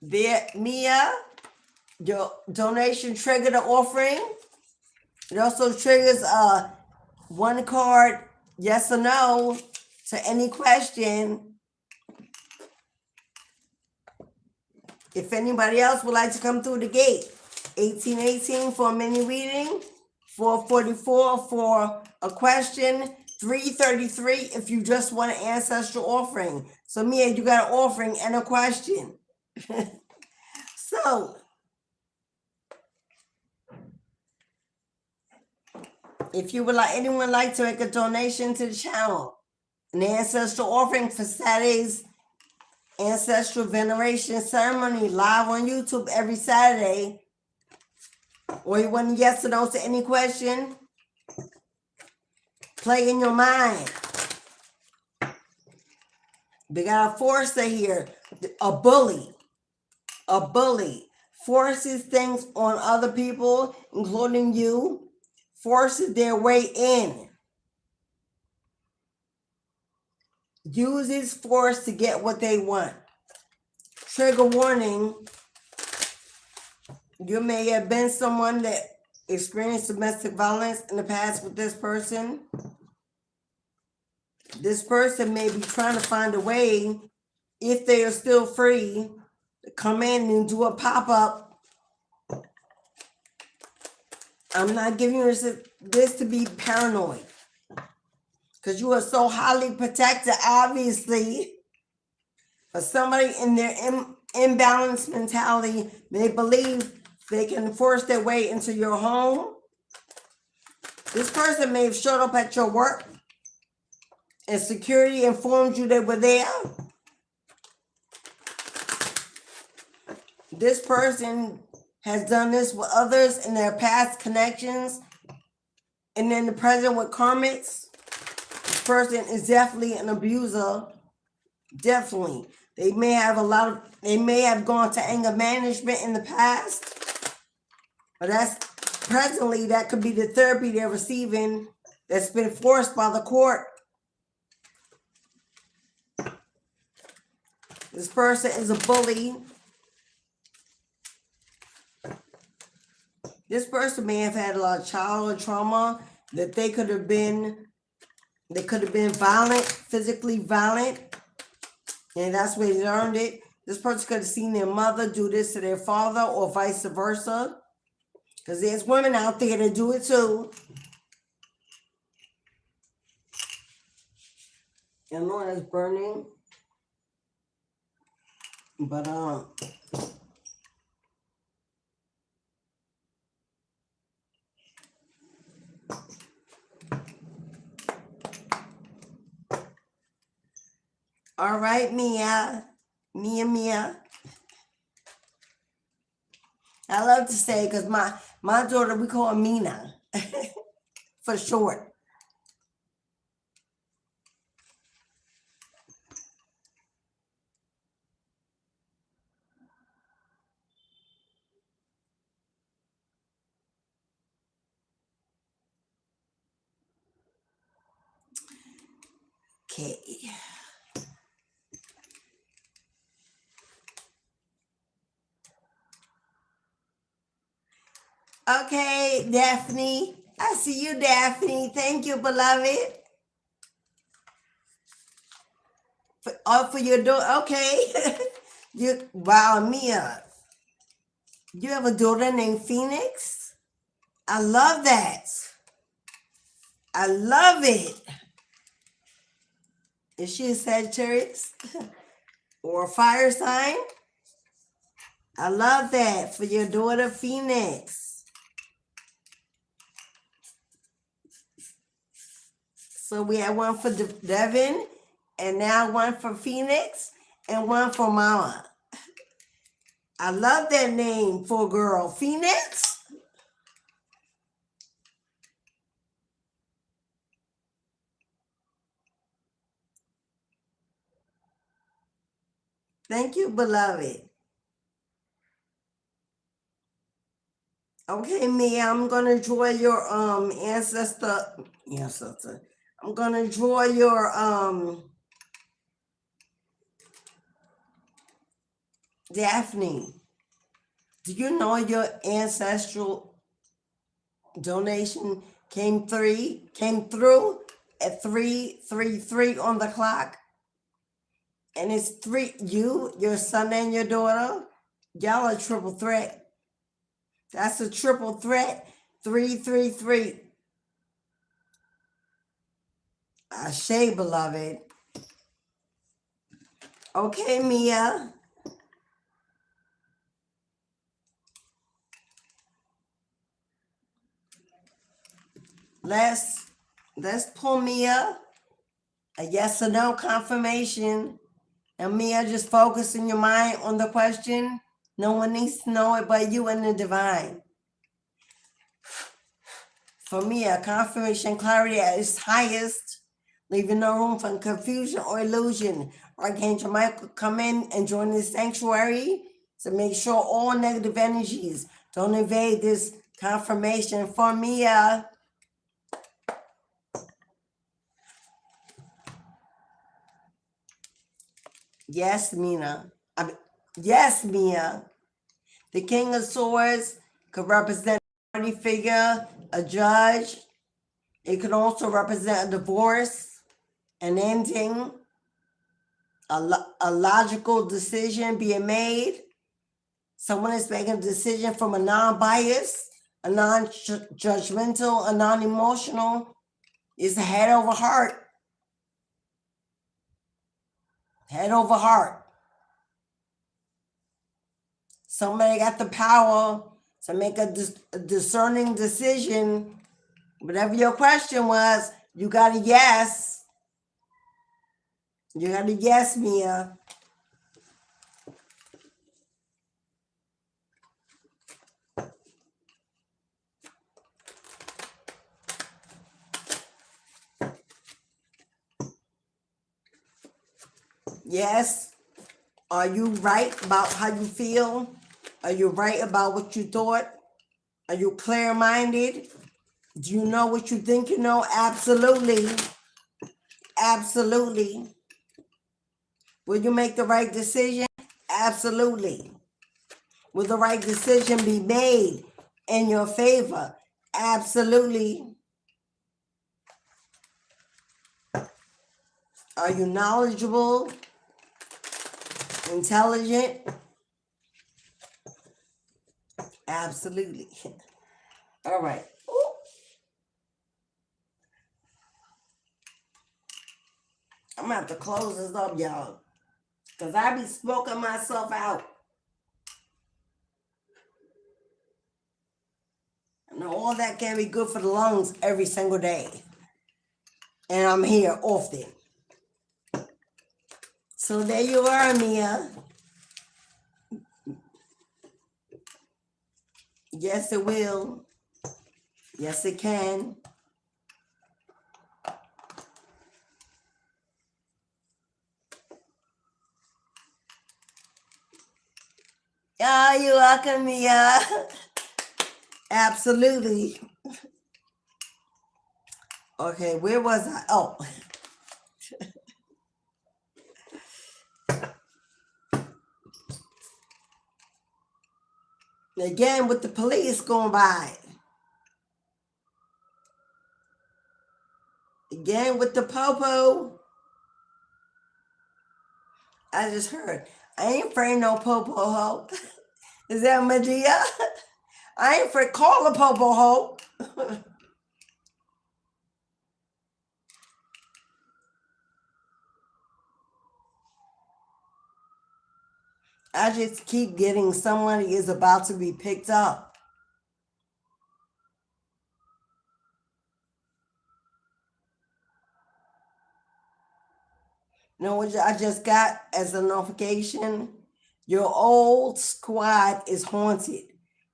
Speaker 1: They're Mia. Your donation triggered an offering. It also triggers one card, yes or no, to any question. If anybody else would like to come through the gate, 1818 for a mini reading, 444 for a question, 333 if you just want an ancestral offering. So Mia, you got an offering and a question. So, if you would like, anyone like to make a donation to the channel, an ancestral offering for Saturday's ancestral veneration ceremony live on YouTube every Saturday, or you want a yes or no to any question, play in your mind. We got a forcer here, a bully. A bully forces things on other people, including you, forces their way in. Uses force to get what they want. Trigger warning. You may have been someone that experienced domestic violence in the past with this person. This person may be trying to find a way, if they are still free, to come in and do a pop-up. I'm not giving you this to be paranoid, because you are so highly protected, obviously. But somebody in their imbalanced mentality, they believe they can force their way into your home. This person may have showed up at your work and security informed you they were there. This person has done this with others in their past connections, and in the present with karmics. This person is definitely an abuser. Definitely. They may have gone to anger management in the past, but presently that could be the therapy they're receiving that's been forced by the court. This person is a bully. This person may have had a lot of childhood trauma that they could have been violent, physically violent, and that's where they learned it. This person could have seen their mother do this to their father or vice versa, because there's women out there that do it too. And Lord, it's burning. But all right, Mia. I love to say, because my daughter, we call her Mina for short. Okay. Okay, Daphne. I see you, Daphne. Thank you, beloved. For your daughter. Okay. Wow, Mia. You have a daughter named Phoenix? I love that. I love it. Is she a Sagittarius or a fire sign? I love that for your daughter, Phoenix. So we have one for Devin, and now one for Phoenix, and one for Mama. I love that name for a girl, Phoenix. Thank you, beloved. Okay, Mia, I'm gonna draw your ancestor. I'm gonna draw your Daphne. Do you know your ancestral donation came through at 333 on the clock? And it's your son and your daughter. Y'all are triple threat. That's a triple threat. 333. Ashe, beloved. Okay, Mia. Let's pull Mia a yes or no confirmation. And Mia, just focus in your mind on the question. No one needs to know it but you and the divine. For Mia, confirmation clarity at its highest, leaving no room for confusion or illusion. Archangel Michael, come in and join this sanctuary to make sure all negative energies don't invade this confirmation for Mia. Yes, Mina. Yes, Mia. The King of Swords could represent a authority figure, a judge. It could also represent a divorce, an ending, a logical decision being made. Someone is making a decision from a non-biased, a non-judgmental, a non-emotional. It's head over heart. Head over heart. Somebody got the power to make a discerning decision. Whatever your question was, you got a yes. You got a yes, Mia. Yes. Are you right about how you feel? Are you right about what you thought? Are you clear-minded? Do you know what you think you know? Absolutely. Absolutely. Will you make the right decision? Absolutely. Will the right decision be made in your favor? Absolutely. Are you knowledgeable, intelligent? Absolutely. All right. Ooh. I'm gonna have to close this up, y'all, because I be smoking myself out. I know all that can be good for the lungs every single day. And I'm here often. So there you are, Mia. Yes, it will. Yes, it can. Oh, you're welcome, Mia. Absolutely. Okay, where was I? Oh. Again, with the police going by. Again, with the popo. I just heard. I ain't afraid no popo ho. Is that Medea? I ain't afraid. Call a popo ho. I just keep getting somebody is about to be picked up. You know what I just got as a notification? Your old squad is haunted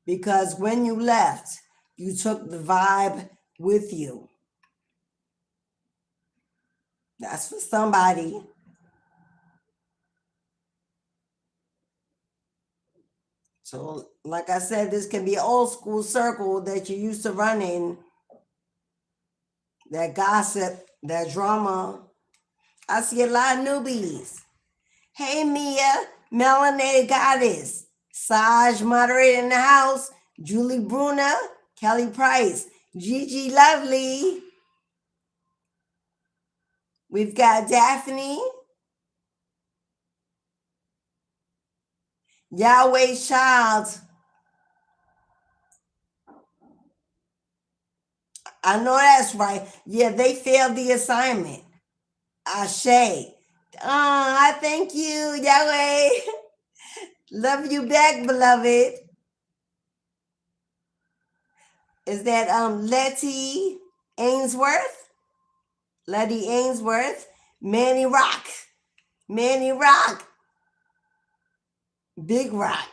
Speaker 1: because when you left, you took the vibe with you. That's for somebody. So, like I said, this can be an old school circle that you used to run in. That gossip, that drama. I see a lot of newbies. Hey, Mia, Melanated Goddess, Saj moderator in the house, Julie Bruna, Kelly Price, Gigi Lovely. We've got Daphne, Yahweh Child. I know that's right. Yeah, they failed the assignment. Ashe. I thank you, Yahweh. Love you back, beloved. Is that Letty Ainsworth? Letty Ainsworth. Manny Rock. Manny Rock. Big Rock.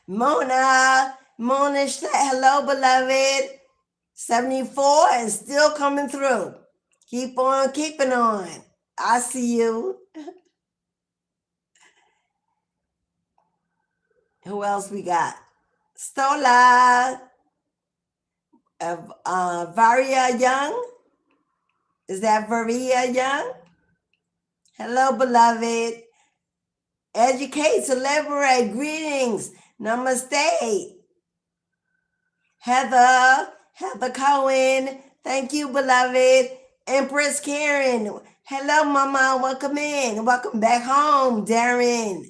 Speaker 1: Mona. Mona, hello, beloved. 74 is still coming through. Keep on keeping on. I see you. Who else we got? Stola. Varia Young. Is that Varia Young? Hello, beloved. Educate, celebrate, greetings. Namaste. Heather Cohen. Thank you, beloved. Empress Karen. Hello, Mama. Welcome in. Welcome back home, Darren.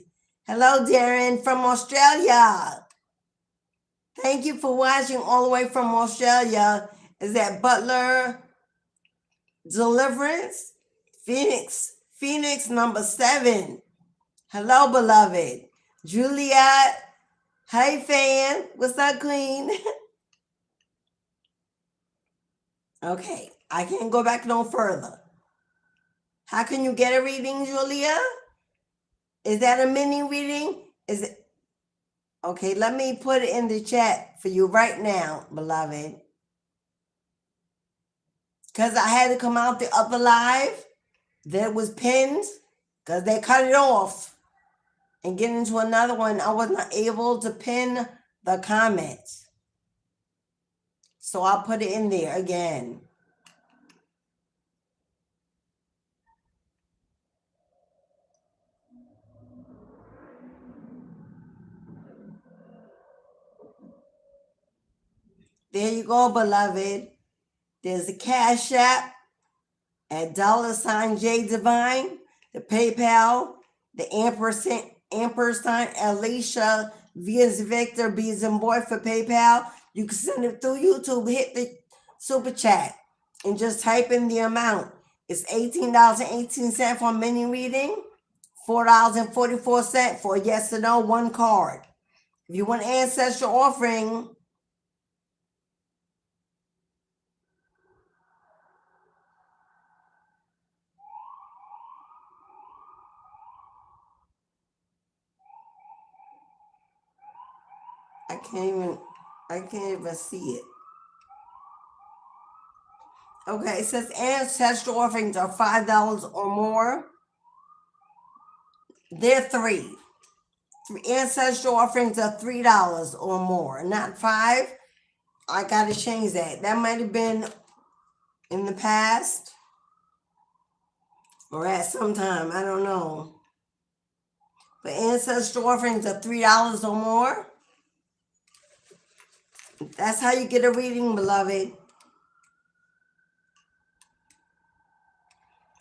Speaker 1: Hello, Darren from Australia. Thank you for watching all the way from Australia. Is that Butler Deliverance? Phoenix number 7. Hello, beloved. Juliet. Hey, fan. What's up, queen? Okay, I can't go back no further. How can you get a reading, Julia? Is that a mini reading? Is it? Okay, let me put it in the chat for you right now, beloved. Because I had to come out the other live that was pinned because they cut it off and get into another one. I was not able to pin the comments. So I'll put it in there again. There you go, beloved. There's the Cash App at $JDivine, the PayPal, the ampersand Alicia, V as Victor, B as in boy for PayPal. You can send it through YouTube. Hit the super chat and just type in the amount. It's $18.18 for a mini reading, $4.44 for a yes or no, one card. If you want ancestral offering, I can't even see it. Okay, it says ancestral offerings are $5 or more. They're three. Ancestral offerings are $3 or more, not $5. I gotta change that. That might have been in the past or at some time. I don't know. But ancestral offerings are $3 or more. That's how you get a reading, beloved.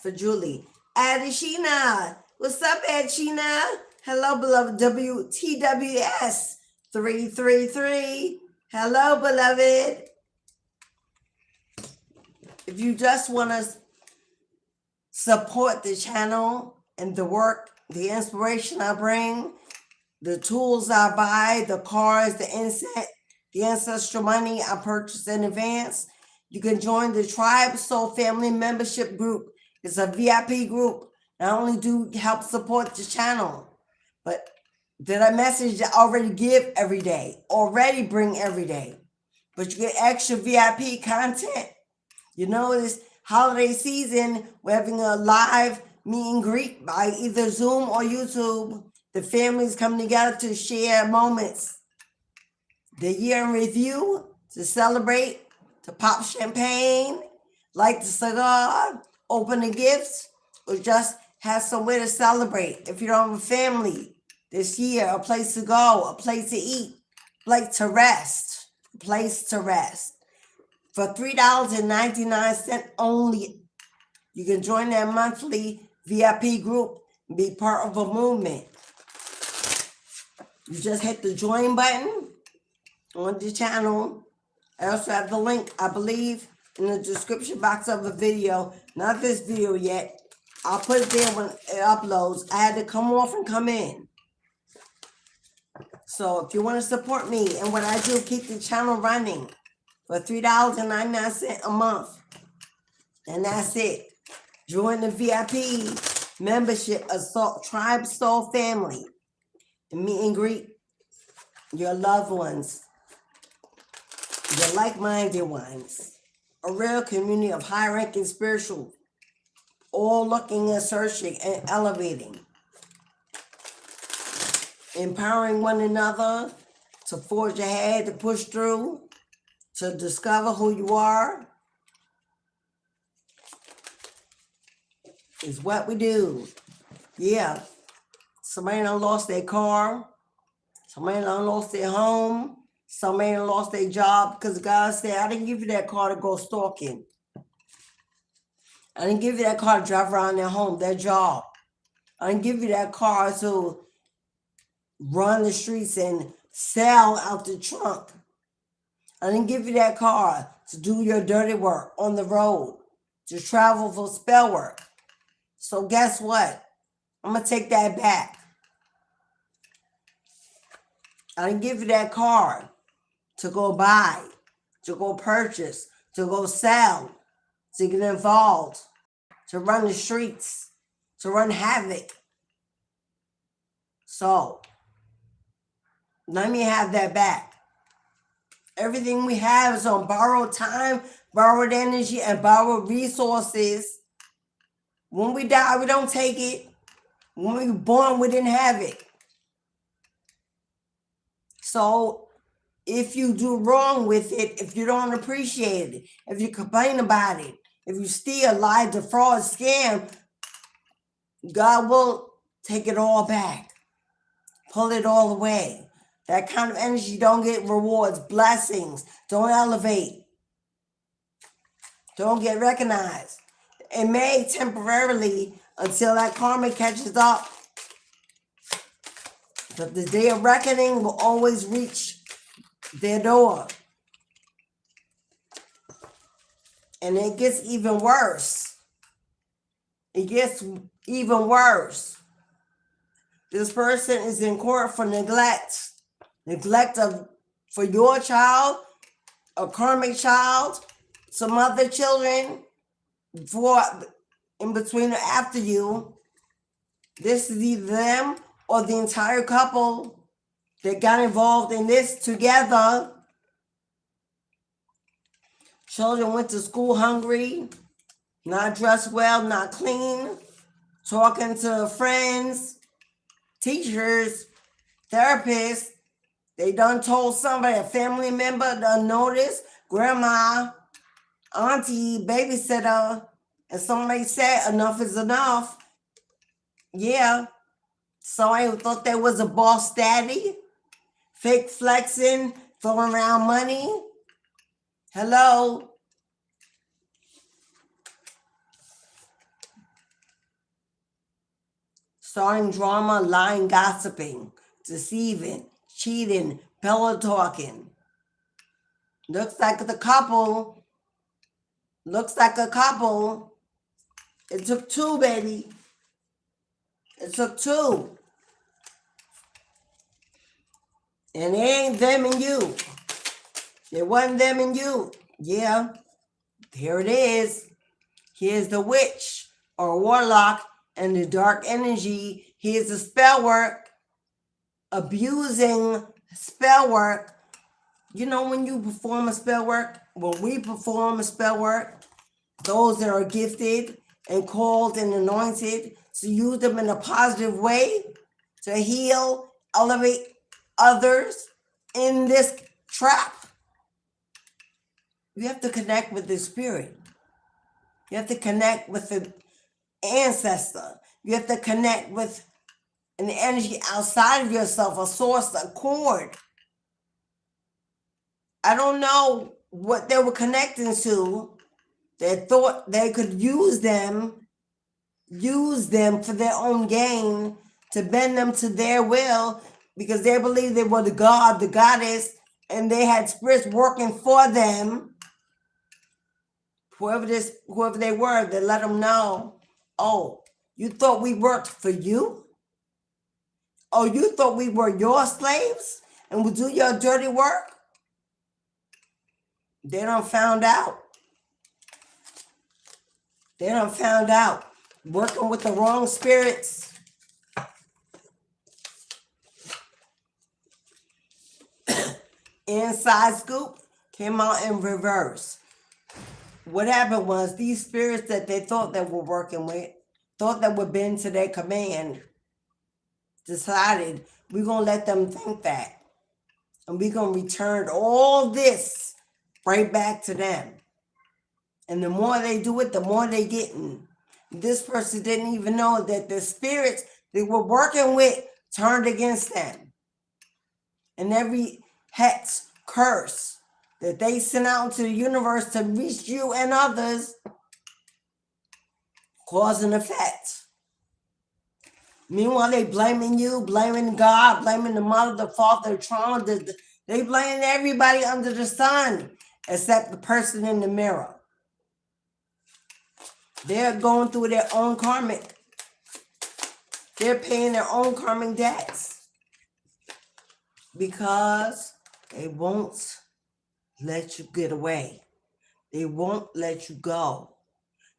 Speaker 1: For Julie. Adishina. What's up, Adishina? Hello, beloved. WTWS 333. Hello, beloved. If you just want to support the channel and the work, the inspiration I bring, the tools I buy, the cards, the incense, the ancestral money I purchase in advance, you can join the Tribe Soul Family Membership Group. It's a VIP group. Not only do help support the channel, but that I message that already give every day, already bring every day. But you get extra VIP content. You know, this holiday season, we're having a live meet and greet by either Zoom or YouTube. The families come together to share moments. The year in review, to celebrate, to pop champagne, light the cigar, open the gifts, or just have somewhere to celebrate. If you don't have a family this year, a place to go, a place to eat, a place to rest, a place to rest. For $3.99 only, you can join that monthly VIP group and be part of a movement. You just hit the join button on the channel. I also have the link, I believe, in the description box of the video. Not this video yet. I'll put it there when it uploads. I had to come off and come in. So if you want to support me and what I do, keep the channel running for $3.99 a month. And that's it. Join the VIP membership of Tribe Soul Family and meet and greet your loved ones, your like-minded ones. A real community of high-ranking spiritual, all looking and searching and elevating. Empowering one another to forge ahead, to push through, to discover who you are is what we do. Yeah. Somebody done lost their car. Somebody done lost their home. Somebody done lost their job because God said, I didn't give you that car to go stalking. I didn't give you that car to drive around their home, their job. I didn't give you that car to run the streets and sell out the trunk. I didn't give you that car to do your dirty work on the road, to travel for spell work. So guess what? I'm going to take that back. I didn't give you that car to go buy, to go purchase, to go sell, to get involved, to run the streets, to run havoc. So let me have that back. Everything we have is on borrowed time, borrowed energy, and borrowed resources. When we die, we don't take it. When we were born, we didn't have it. So if you do wrong with it, if you don't appreciate it, if you complain about it, if you steal, lie, defraud, scam, God will take it all back. Pull it all away. That kind of energy don't get rewards, blessings, don't elevate, don't get recognized. it may temporarily until that karma catches up. But the day of reckoning will always reach their door. And it gets even worse. It gets even worse. This person is in court for neglect. Neglect for your child, a karmic child, some other children, for in between or after you. This is either them or the entire couple that got involved in this together. Children went to school hungry, not dressed well, not clean, talking to friends, teachers, therapists. They done told somebody, a family member, done noticed, grandma, auntie, babysitter, and somebody said enough is enough. Yeah. Somebody thought they was a boss daddy, fake flexing, throwing around money. Hello. Starting drama, lying, gossiping, deceiving, cheating, pillow talking. Looks like a couple. It took two, baby. It took two. And it ain't them and you. It wasn't them and you. Yeah, here it is. Here's the witch or warlock and the dark energy. Here's the spell work. Abusing spell work. You know, when you perform a spell work, when we perform a spell work, those that are gifted and called and anointed, to use them in a positive way to heal, elevate others in this trap. You have to connect with the spirit. You have to connect with the ancestor. You have to connect with an energy outside of yourself, a source, a cord. I don't know what they were connecting to. They thought they could use them for their own gain, to bend them to their will, because they believed they were the god, the goddess, and they had spirits working for them. Whoever they were, they let them know, oh, you thought we worked for you? Oh, you thought we were your slaves and would do your dirty work? They done found out. Working with the wrong spirits. Inside scoop came out in reverse. What happened was these spirits that they thought they were working with, thought that would bend to their command, decided we're going to let them think that. And we're going to return all this right back to them. And the more they do it, the more they getting. This person didn't even know that the spirits they were working with turned against them. And every hex, curse that they sent out into the universe to reach you and others, cause and effect. Meanwhile, they blaming you, blaming God, blaming the mother, the father, the trauma. They blaming everybody under the sun except the person in the mirror. They're going through their own karmic. They're paying their own karmic debts because they won't let you get away. They won't let you go.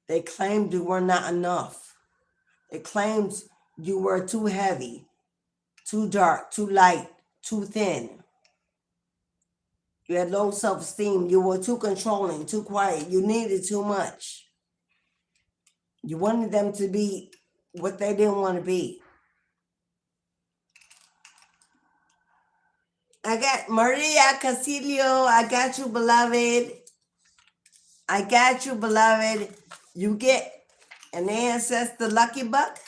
Speaker 1: They claimed you were not enough. They claimed you were too heavy, too dark, too light, too thin. You had low self-esteem. You were too controlling, too quiet. You needed too much. You wanted them to be what they didn't want to be. I got Maria Casilio. I got you, beloved. I got you, beloved. You get an ancestor lucky buck.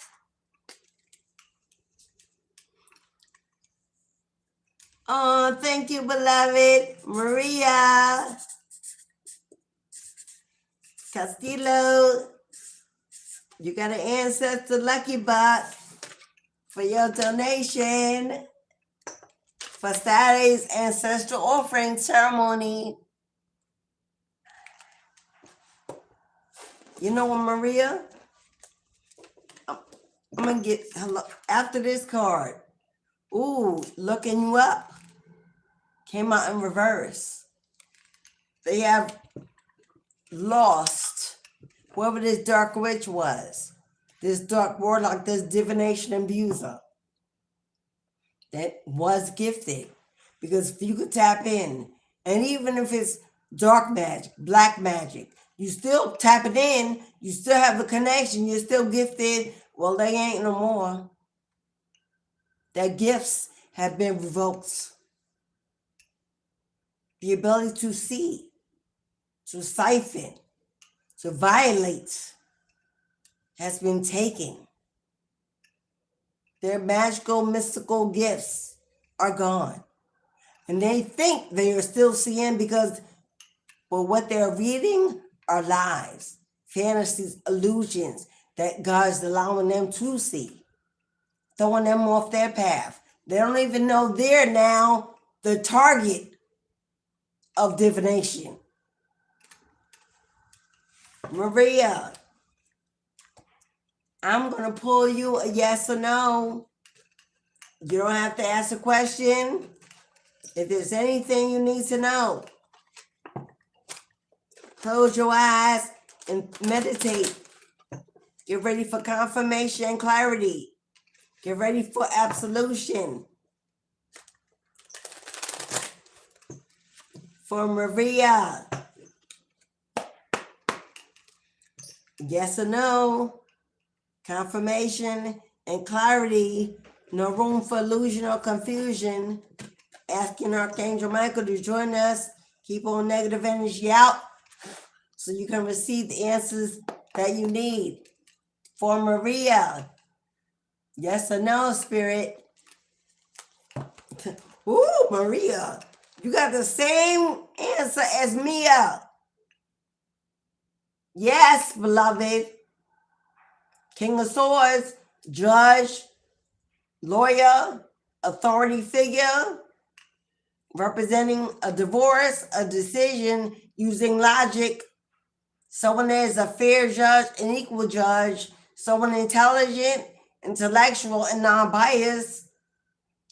Speaker 1: Oh, thank you, beloved. Maria Castillo. You got an ancestor lucky box for your donation for Saturday's ancestral offering ceremony. You know what, Maria? I'm gonna get after this card. Ooh, looking you up. Came out in reverse. They have lost whoever this dark witch was, this dark warlock, this divination abuser that was gifted. Because if you could tap in, and even if it's dark magic, black magic, you still tap it in, you still have the connection, you're still gifted. Well, they ain't no more. Their gifts have been revoked. The ability to see, to siphon, to violate has been taken. Their magical, mystical gifts are gone. And they think they are still seeing because, well, what they're reading are lies, fantasies, illusions that God's allowing them to see, throwing them off their path. They don't even know they're now the target of divination. Maria, I'm going to pull you a yes or no. You don't have to ask a question. If there's anything you need to know, close your eyes and meditate. Get ready for confirmation and clarity. Get ready for absolution. For Maria, yes or no, confirmation and clarity, no room for illusion or confusion. Asking Archangel Michael to join us, keep all negative energy out so you can receive the answers that you need. For Maria, yes or no, Spirit? Ooh, Maria, you got the same answer as Mia. Yes, beloved. King of Swords, judge, lawyer, authority figure, representing a divorce, a decision, using logic. Someone that is a fair judge, an equal judge, someone intelligent, intellectual, and non-biased.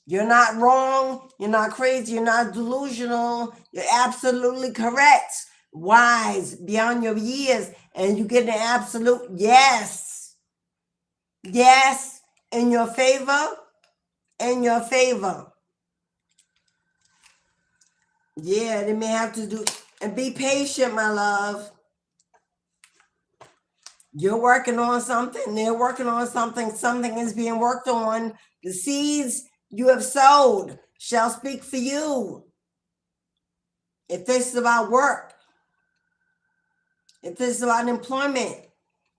Speaker 1: You're not wrong, you're not crazy, you're not delusional, you're absolutely correct, wise, beyond your years, and you get an absolute yes. Yes, in your favor, in your favor. Yeah, they may have to do, and be patient, my love. You're working on something, they're working on something, something is being worked on. The seeds you have sowed shall speak for you. If this is about work, if this is about employment,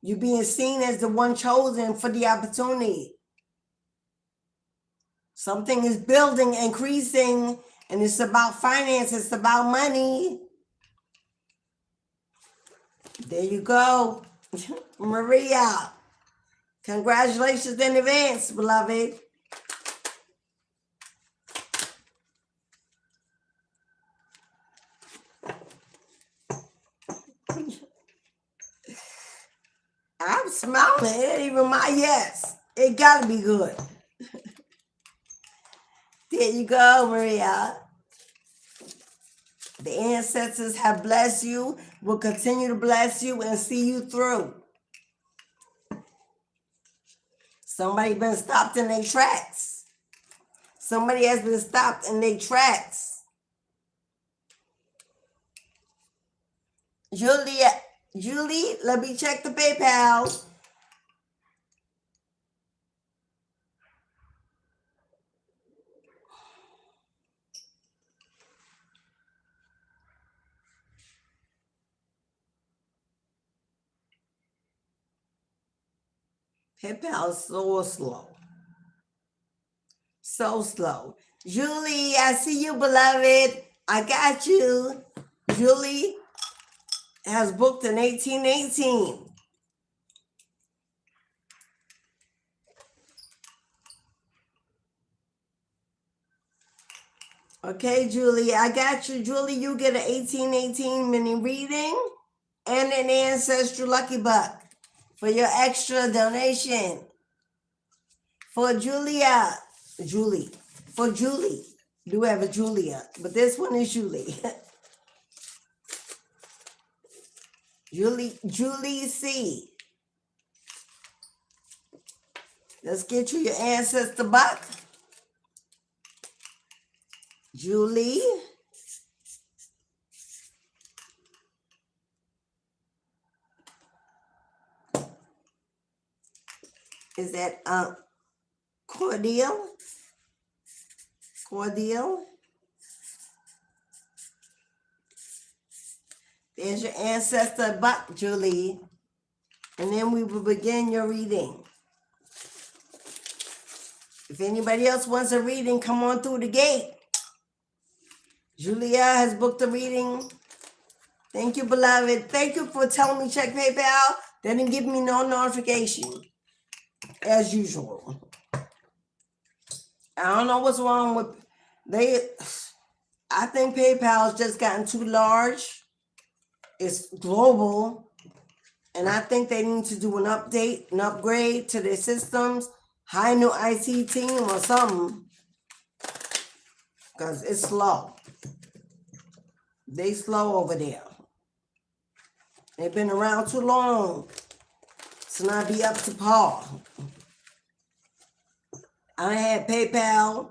Speaker 1: you're being seen as the one chosen for the opportunity. Something is building, increasing, and it's about finance, it's about money. There you go. Maria, congratulations in advance, beloved. I'm smiling. It ain't even my yes. It gotta be good. There you go, Maria. The ancestors have blessed you, will continue to bless you and see you through. Somebody been stopped in their tracks. Somebody has been stopped in their tracks. Julie, let me check the PayPal. PayPal is so slow. So slow. Julie, I see you, beloved. I got you. Julie has booked an 1818. Okay, Julie, I got you. Julie, you get an 1818 mini reading and an ancestral lucky buck for your extra donation. For Julia, for Julie, do have a Julia, but this one is Julie. Julie C. Let's get you your ancestor buck. Julie. Is that Cordial? Cordial. There's your ancestor buck, Julie. And then we will begin your reading. If anybody else wants a reading, come on through the gate. Julia has booked a reading. Thank you, beloved. Thank you for telling me check PayPal. They didn't give me no notification, as usual. I don't know what's wrong with they. I think PayPal's just gotten too large. It's global. And I think they need to do an update, an upgrade to their systems, hire a new IT team or something. Because it's slow. They slow over there. They've been around too long to not be up to par. I had PayPal,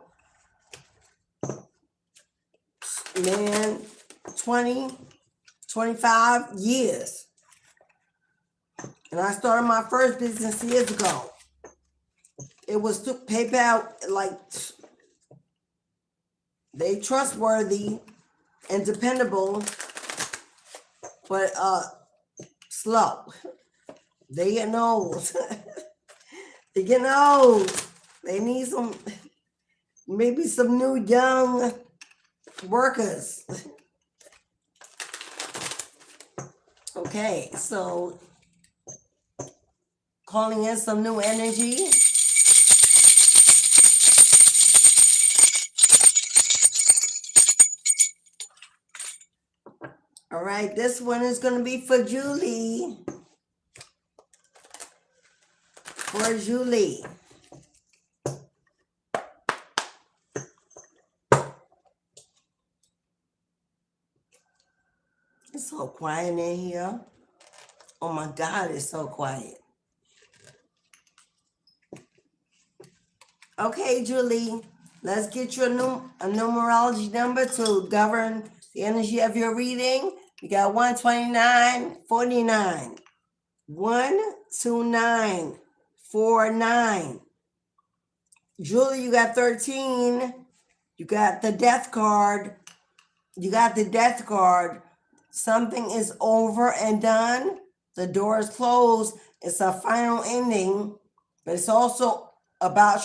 Speaker 1: man, 20, 25 years. And I started my first business years ago. It was PayPal, like, they trustworthy and dependable, but slow. They getting old. They getting old. They need maybe some new young workers. Okay, so calling in some new energy. All right, this one is going to be for Julie. For Julie. It's so quiet in here. Oh my God, it's so quiet. Okay, Julie, let's get you a numerology number to govern the energy of your reading. We got 12949, 12949. Julie, you got 13. You got the death card. You got the death card. Something is over and done. The door is closed. It's a final ending, but it's also about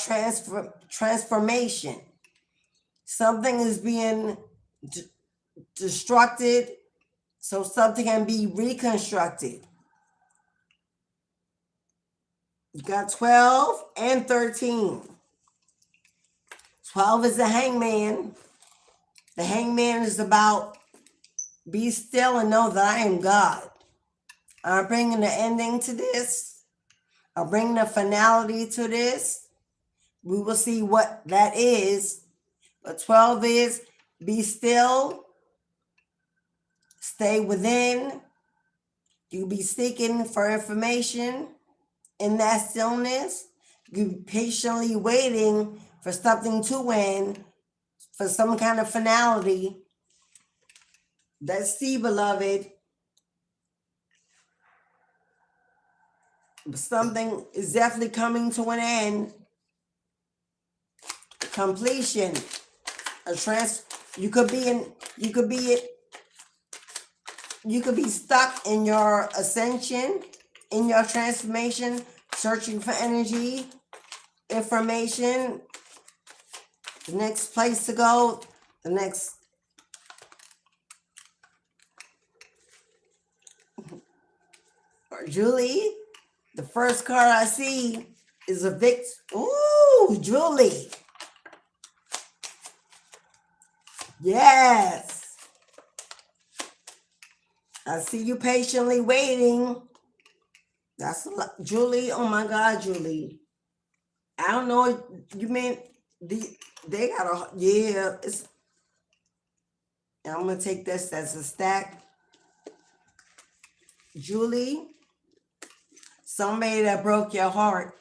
Speaker 1: transformation. Something is being destructed so something can be reconstructed. You got 12 and 13. 12 is the hangman. The hangman is about be still and know that I am God. I'm bringing the ending to this. I'm bringing the finality to this. We will see what that is. But 12 is be still, stay within. You be seeking for information in that stillness. You be patiently waiting for something to end, for some kind of finality. Let's see, beloved. Something is definitely coming to an end. Completion. You could be stuck in your ascension, in your transformation, searching for energy, information, the next place to go, the next. Julie, the first card I see is a victim. Ooh, Julie. Yes. I see you patiently waiting. That's a lot. Julie, oh my God, Julie. I don't know, you mean, they got a, yeah, it's, I'm going to take this as a stack. Julie, somebody that broke your heart.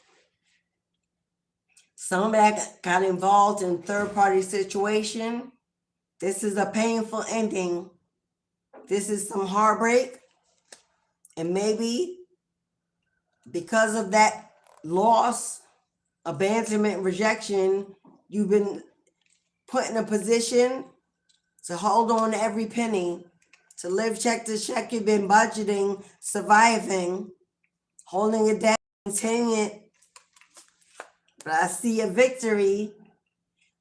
Speaker 1: Somebody that got involved in third-party situation. This is a painful ending. This is some heartbreak. And maybe because of that loss, abandonment, rejection, you've been put in a position to hold on to every penny, to live check to check. You've been budgeting, surviving, holding it down, maintaining it. But I see a victory.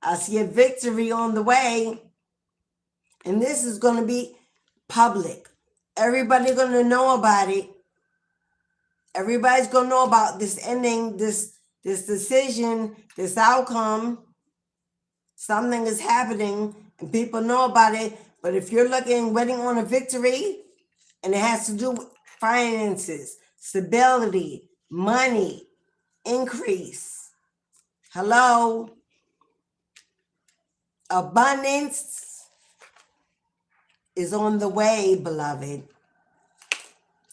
Speaker 1: I see a victory on the way. And this is going to be public. Everybody's going to know about it. Everybody's going to know about this ending, this decision, this outcome. Something is happening and people know about it. But if you're waiting on a victory, and it has to do with finances, stability, money, increase. Hello? Abundance is on the way, beloved.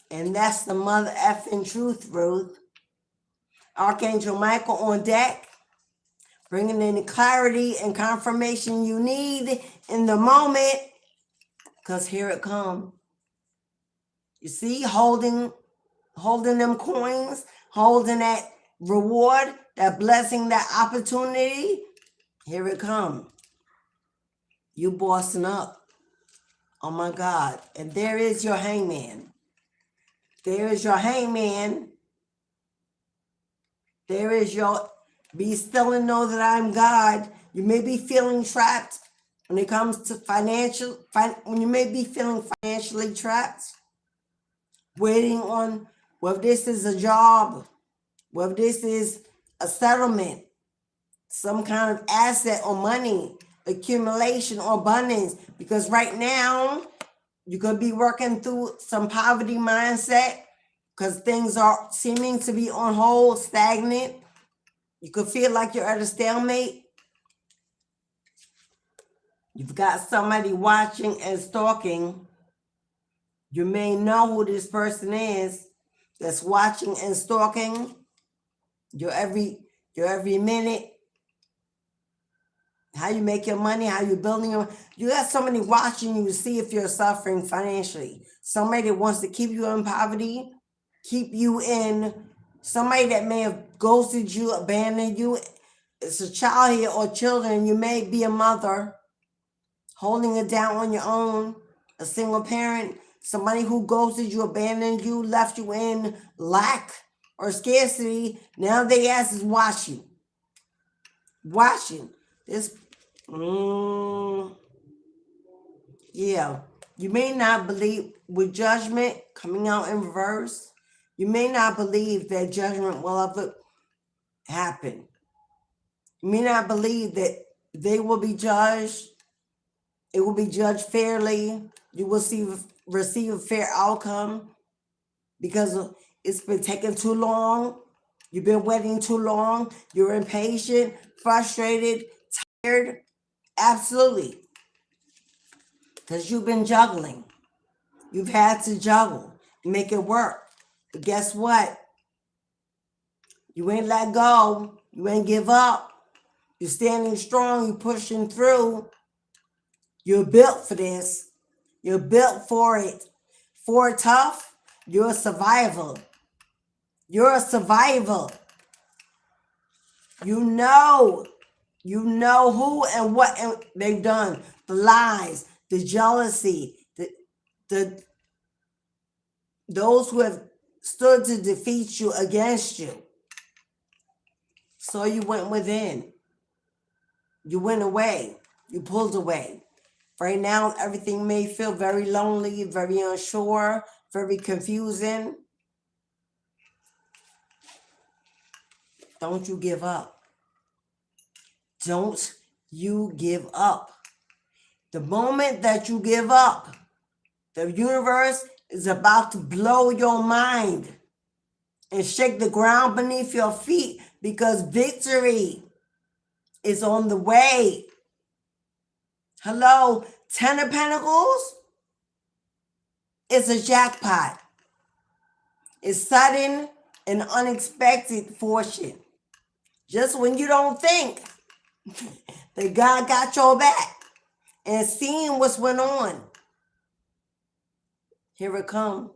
Speaker 1: And that's the mother effing truth, Ruth. Archangel Michael on deck, bringing in the clarity and confirmation you need in the moment, because here it comes. You see, holding them coins, holding that reward, that blessing, that opportunity. Here it comes. You bossing up. Oh my God. And there is your hangman. There is your hangman. There is your be still and know that I'm God. You may be feeling trapped when it comes to when you may be feeling financially trapped, waiting on whether this is a job, whether this is a settlement, some kind of asset or money, accumulation or abundance. Because right now, you could be working through some poverty mindset because things are seeming to be on hold, stagnant. You could feel like you're at a stalemate. You've got somebody watching and stalking. You may know who this person is that's watching and stalking your every minute. How you make your money, how you building you got somebody watching you to see if you're suffering financially. Somebody that wants to keep you in poverty, keep you in, somebody that may have ghosted you, abandoned you. It's a child here or children. You may be a mother holding it down on your own, a single parent, somebody who ghosted you, abandoned you, left you in lack or scarcity. Now they ask is watching. This, yeah. You may not believe with judgment coming out in reverse. You may not believe that judgment will ever happen. You may not believe that they will be judged. It will be judged fairly. You will receive a fair outcome because it's been taking too long. You've been waiting too long. You're impatient, frustrated, tired. Absolutely. Because you've been juggling. You've had to juggle, make it work. But guess what? You ain't let go. You ain't give up. You're standing strong. You're pushing through. You're built for this. You're built for it. For tough, you're a survivor. You're a survivor. You know who and what they've done. The lies, the jealousy, those who have stood to defeat you against you. So you went within. You went away. You pulled away. Right now, everything may feel very lonely, very unsure, very confusing. Don't you give up. Don't you give up. The moment that you give up, the universe is about to blow your mind and shake the ground beneath your feet, because victory is on the way. Hello, 10 of Pentacles is a jackpot. It's sudden and unexpected fortune. Just when you don't think that God got your back and seeing what's went on, here it comes.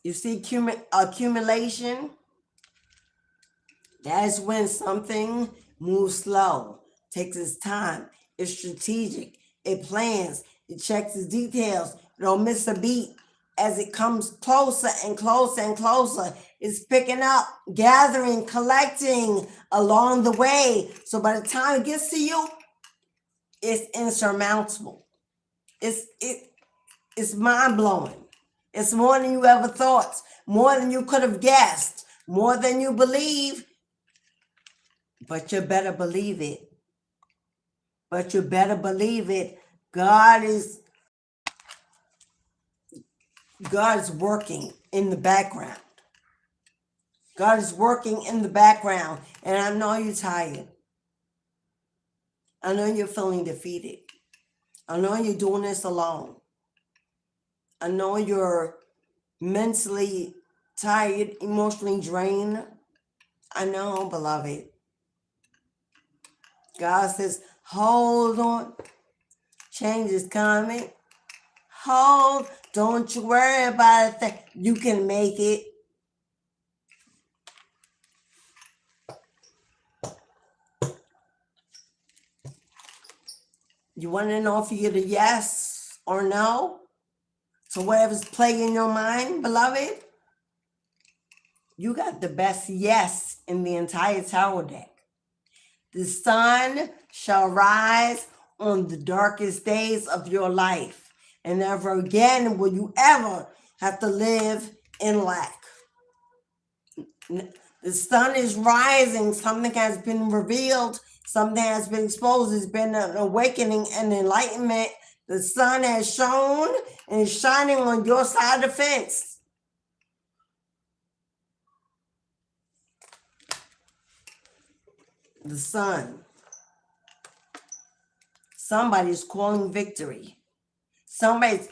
Speaker 1: You see accumulation? That's when something moves slow, takes its time, it's strategic, it plans, it checks its details, it don't miss a beat. As it comes closer and closer and closer, it's picking up, gathering, collecting along the way. So by the time it gets to you, it's insurmountable. It's mind-blowing. It's more than you ever thought, more than you could have guessed, more than you believe. But you better believe it. But you better believe it. God is working in the background. God is working in the background. And I know you're tired. I know you're feeling defeated. I know you're doing this alone. I know you're mentally tired, emotionally drained. I know, beloved. God says, hold on. Change is coming. Hold. Don't you worry about it. You can make it. You want to know if you get a yes or no? So whatever's playing your mind, beloved, you got the best yes in the entire tarot deck. The sun shall rise on the darkest days of your life, and never again will you ever have to live in lack. The sun is rising. Something has been revealed. Something has been exposed. There's been an awakening and enlightenment. The sun has shone and is shining on your side of the fence. The sun. Somebody's calling victory. Somebody's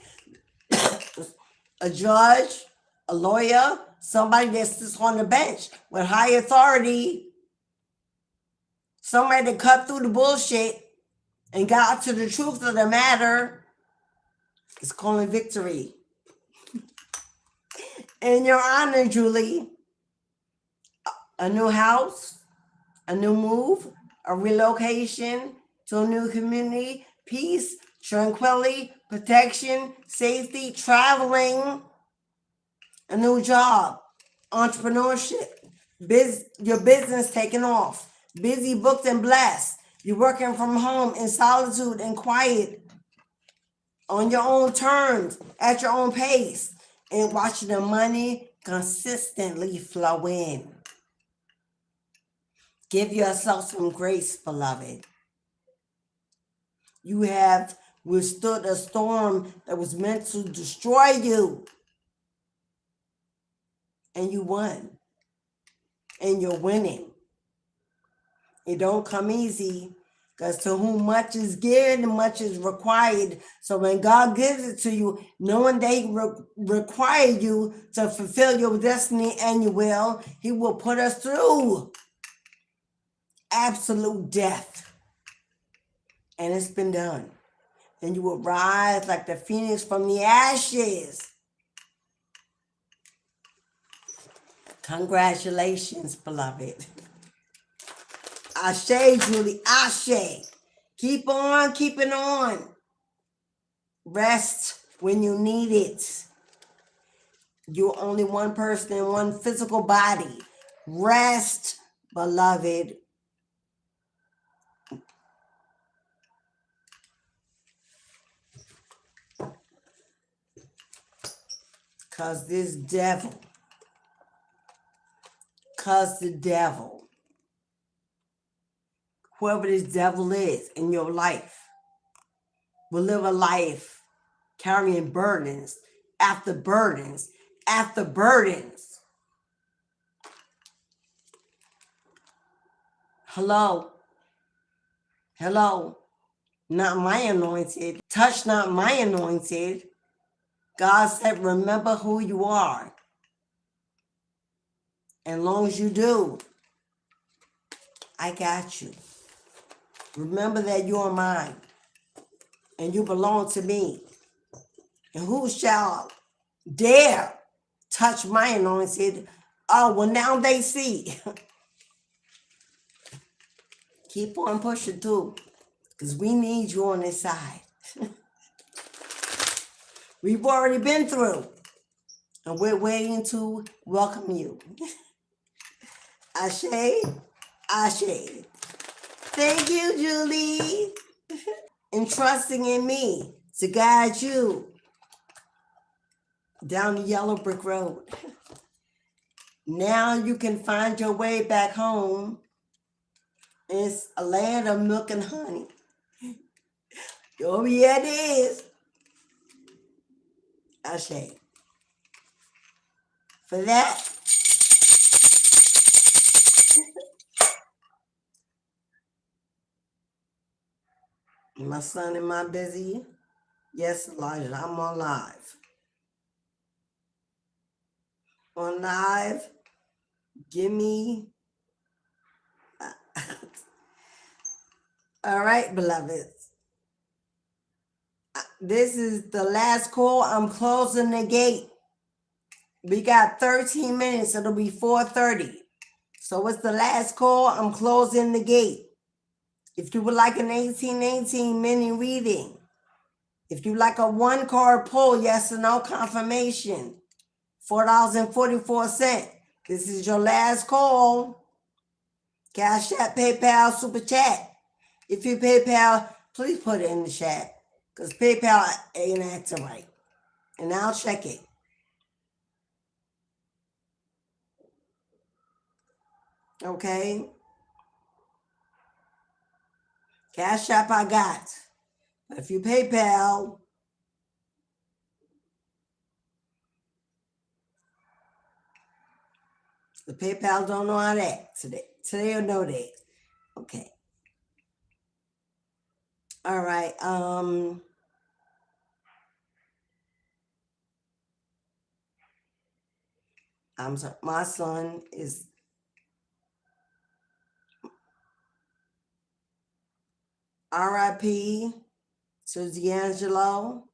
Speaker 1: a judge, a lawyer, somebody that sits on the bench with high authority, somebody that cut through the bullshit and got to the truth of the matter is calling victory. In your honor, Julie, a new house, a new move, a relocation to a new community, peace, tranquility, protection, safety, traveling, a new job, entrepreneurship, your business taking off, busy, booked, and blessed. You're working from home in solitude and quiet, on your own terms, at your own pace, and watching the money consistently flow in. Give yourself some grace, beloved. You have withstood a storm that was meant to destroy you. And you won. And you're winning. It don't come easy, because to whom much is given, much is required. So when God gives it to you, knowing they require you to fulfill your destiny and your will, he will put us through absolute death. And it's been done. And you will rise like the phoenix from the ashes. Congratulations, beloved. Ashe, Julie, Ashe. Keep on keeping on. Rest when you need it. You're only one person in one physical body. Rest, beloved. Because the devil, whoever this devil is in your life, will live a life carrying burdens after burdens after burdens. Hello. Hello. Not my anointed. Touch not my anointed. God said, remember who you are. And as long as you do, I got you. Remember that you are mine. And you belong to me. And who shall dare touch my anointed? Oh, well, now they see. Keep on pushing through, because we need you on this side. We've already been through, and we're waiting to welcome you. Ashe, Ashe. Thank you, Julie, and trusting in me to guide you down the yellow brick road. Now you can find your way back home. It's a land of milk and honey. Oh, yeah, it is. Ashe. For that, my son, am I busy? Yes, Elijah, I'm on live. On live, give me. All right, beloveds. This is the last call. I'm closing the gate. We got 13 minutes. It'll be 4:30. So it's the last call. I'm closing the gate. If you would like an 1818 mini reading, if you like a 1-card pull, yes or no confirmation, $4.44. This is your last call. Cashapp, PayPal, Super Chat. If you PayPal, please put it in the chat, because PayPal ain't acting right. And I'll check it. Okay? Cash App I got. But if you PayPal, the PayPal don't know how to act today. Today or no day. Okay. All right. I'm sorry. My son is RIP to D'Angelo.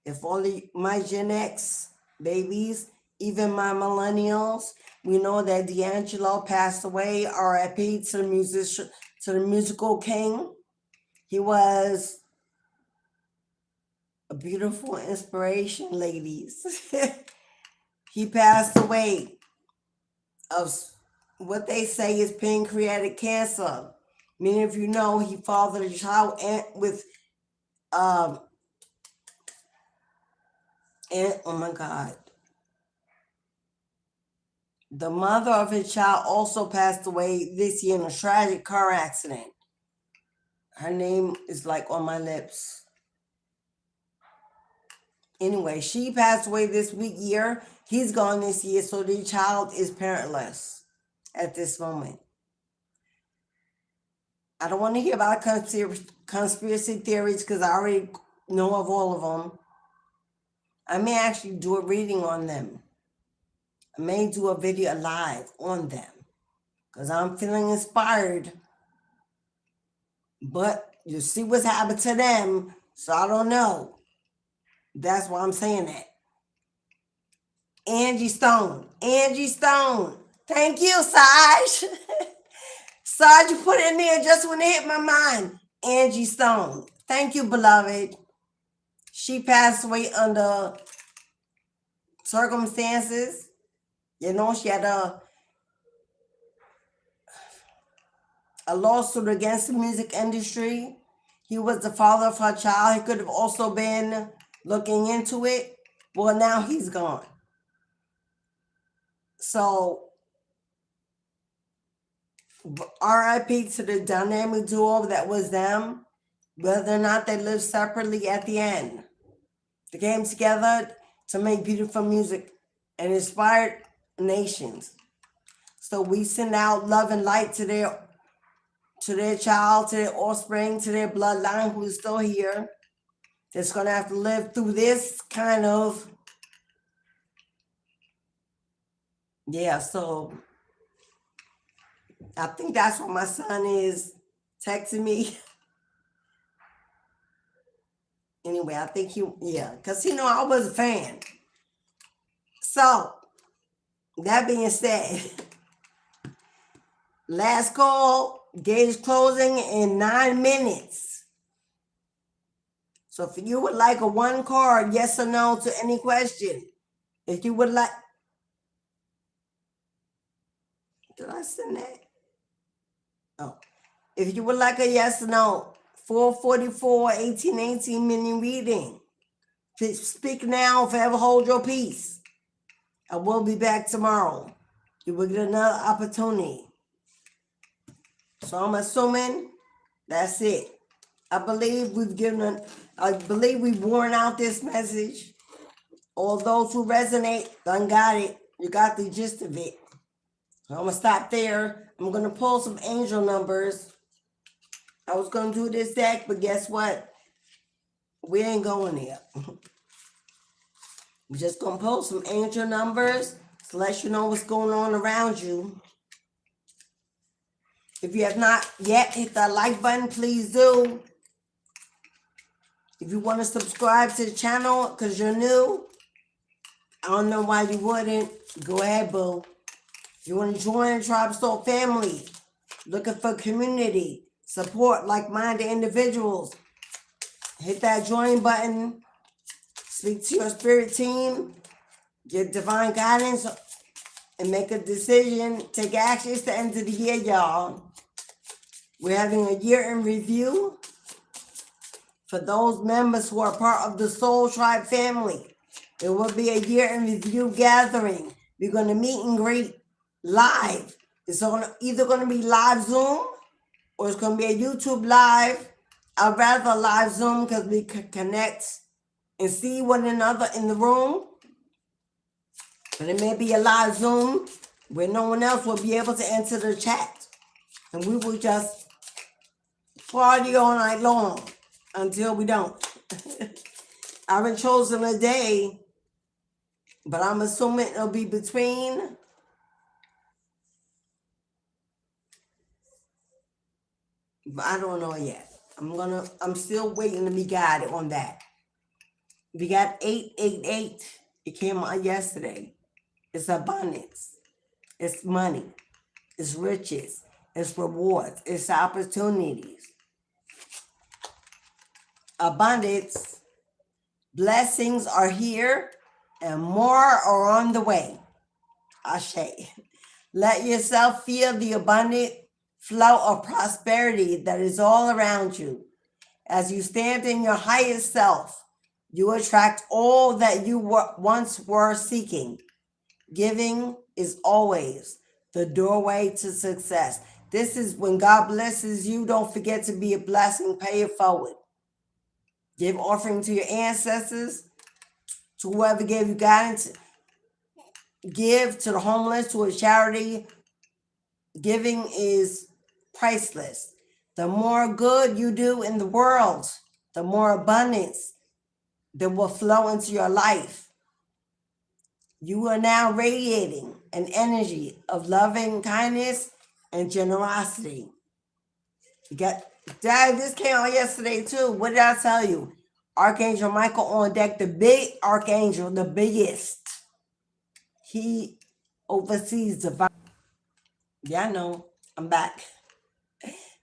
Speaker 1: If only my Gen X babies, even my millennials, we know that D'Angelo passed away. RIP to the musician, to the musical king. He was a beautiful inspiration, ladies. He passed away of what they say is pancreatic cancer. Many of you know he fathered a child with and oh my God. The mother of his child also passed away this year in a tragic car accident. Her name is like on my lips. Anyway, she passed away this year. He's gone this year, so the child is parentless at this moment. I don't want to hear about conspiracy theories, because I already know of all of them. I may actually do a reading on them. I may do a video live on them, because I'm feeling inspired. But you see what's happened to them, so I don't know. That's why I'm saying that. Angie Stone. Angie Stone. Thank you, Saj. Saj, you put it in there just when it hit my mind. Angie Stone. Thank you, beloved. She passed away under circumstances. You know, she had a lawsuit against the music industry. He was the father of her child. He could have also been looking into it. Well, now he's gone. So, RIP to the dynamic duo that was them. whether or not they live separately at the end. They came together to make beautiful music and inspired nations. So we send out love and light to their child, to their offspring, to their bloodline who is still here. That's going to have to live through this kind of, so I think that's what my son is texting me. Anyway, I think because I was a fan. So, that being said, last call, gate is closing in 9 minutes. So if you would like a 1 card, yes or no to any question, if you would like, did I send that? Oh, if you would like a yes or no, 444-1818 mini reading. Speak now, forever hold your peace. I will be back tomorrow. You will get another opportunity. So I'm assuming that's it. I believe we've worn out this message. All those who resonate, done got it. You got the gist of it. So I'm gonna stop there. I'm gonna pull some angel numbers. I was gonna do this deck, but guess what? We ain't going there. We're just gonna pull some angel numbers to let you know what's going on around you. If you have not yet hit that like button, please do. If you want to subscribe to the channel because you're new, I don't know why you wouldn't. Go ahead, boo. If you want to join the Tribe Soul family, looking for community, support like-minded individuals, hit that join button. Speak to your spirit team, get divine guidance, and make a decision. Take action. It's the end of the year, y'all. We're having a year in review. For those members who are part of the Soul Tribe family, it will be a year in review gathering. We're going to meet and greet live. It's either going to be live Zoom or it's going to be a YouTube live. I'd rather live Zoom because we can connect and see one another in the room. But it may be a live Zoom where no one else will be able to enter the chat. And we will just party all night long until we don't. I haven't chosen a day, but I'm assuming it'll be between but I don't know yet. I'm still waiting to be guided on that. We got 888. It came out yesterday. It's abundance. It's money. It's riches. It's rewards. It's opportunities. Abundance. Blessings are here and more are on the way. Ashe. Let yourself feel the abundant flow of prosperity that is all around you. As you stand in your highest self, you attract all that you once were seeking. Giving is always the doorway to success. This is when God blesses you. Don't forget to be a blessing. Pay it forward. Give offering to your ancestors, to whoever gave you guidance. Give to the homeless, to a charity. Giving is priceless. The more good you do in the world, the more abundance that will flow into your life. You are now radiating an energy of loving kindness and generosity. Dad, this came out yesterday too. What did I tell you? Archangel Michael on deck, the big archangel, the biggest. He oversees divine. Yeah, I know. I'm back.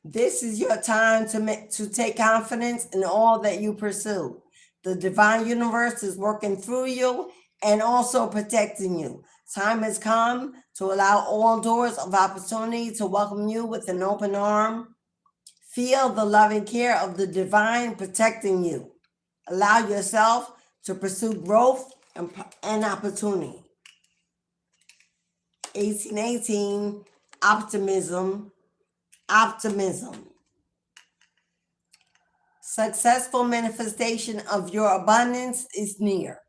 Speaker 1: This is your time to take confidence in all that you pursue. The divine universe is working through you and also protecting you. Time has come to allow all doors of opportunity to welcome you with an open arm. Feel the loving care of the divine protecting you. Allow yourself to pursue growth and opportunity. 1818, optimism. Successful manifestation of your abundance is near.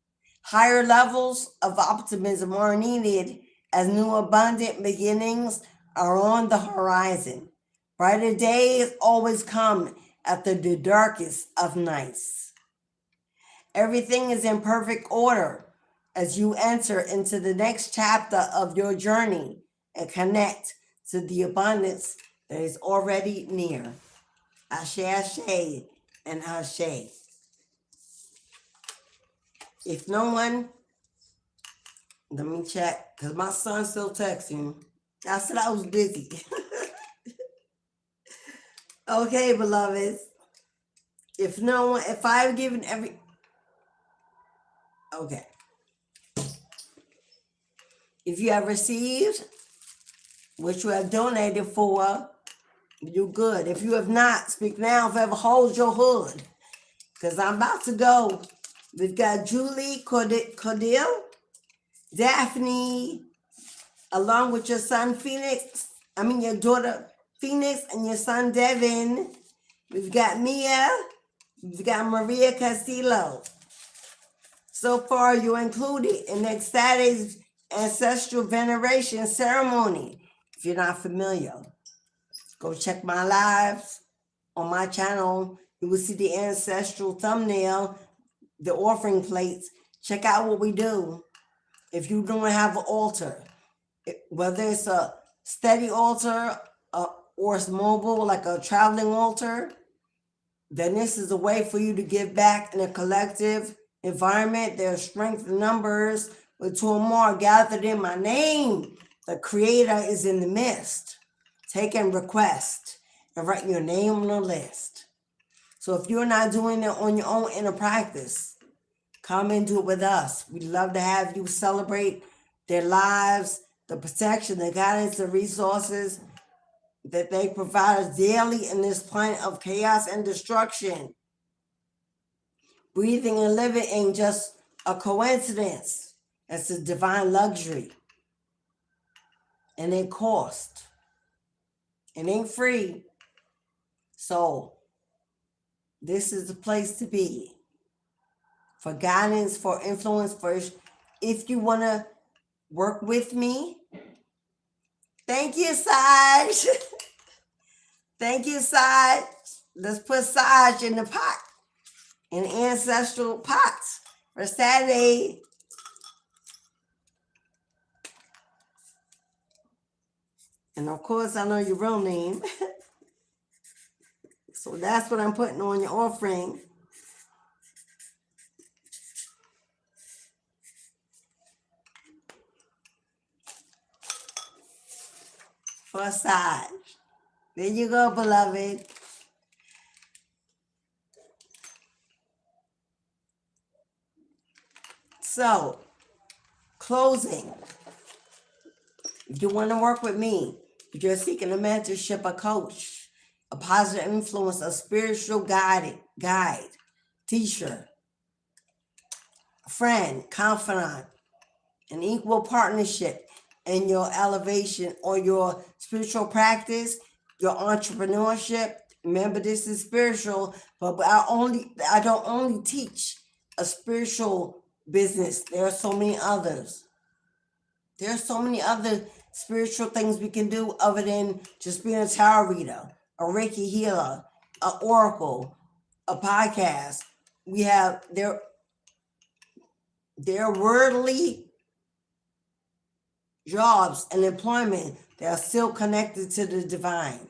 Speaker 1: Higher levels of optimism are needed as new abundant beginnings are on the horizon. Brighter days always come after the darkest of nights. Everything is in perfect order as you enter into the next chapter of your journey and connect to the abundance that is already near. Ashe, ashe, and ashe. If no one, let me check, because my son's still texting. I said I was busy. Okay, beloveds. If no one, if I've given every, okay. If you have received what you have donated for, you're good. If you have not, speak now, forever hold your hood. Because I'm about to go. We've got Julie Cordell, Daphne, along with your son Phoenix, your daughter Phoenix and your son Devin. We've got Mia, we've got Maria Castillo. So far, you're included in next Saturday's ancestral veneration ceremony. If you're not familiar, go check my lives on my channel. You will see the ancestral thumbnail, the offering plates. Check out what we do. If you don't have an altar, whether it's a steady altar or it's mobile, like a traveling altar, then this is a way for you to give back in a collective environment. There's strength in numbers. Where two or more gathered in my name, the Creator is in the midst. Take and request and write your name on the list. So if you're not doing it on your own inner practice, come and do it with us. We'd love to have you celebrate their lives, the protection, the guidance, the resources that they provide us daily in this planet of chaos and destruction. Breathing and living ain't just a coincidence. It's a divine luxury. And it costs. It ain't free. So this is the place to be. For guidance, for influence, if you want to work with me. Thank you, Saj. Thank you, Saj. Let's put Saj in the pot, in ancestral pots for Saturday. And of course, I know your real name. So that's what I'm putting on your offering. For a side. There you go, beloved. So, closing. If you want to work with me, if you're seeking a mentorship, a coach, a positive influence, a spiritual guide, teacher, friend, confidant, an equal partnership in your elevation or your spiritual practice, your entrepreneurship. Remember, this is spiritual, but I don't only teach a spiritual business. There are so many others. There are so many other spiritual things we can do other than just being a tarot reader, a Reiki healer, an oracle, a podcast. We have their worldly jobs and employment that are still connected to the divine.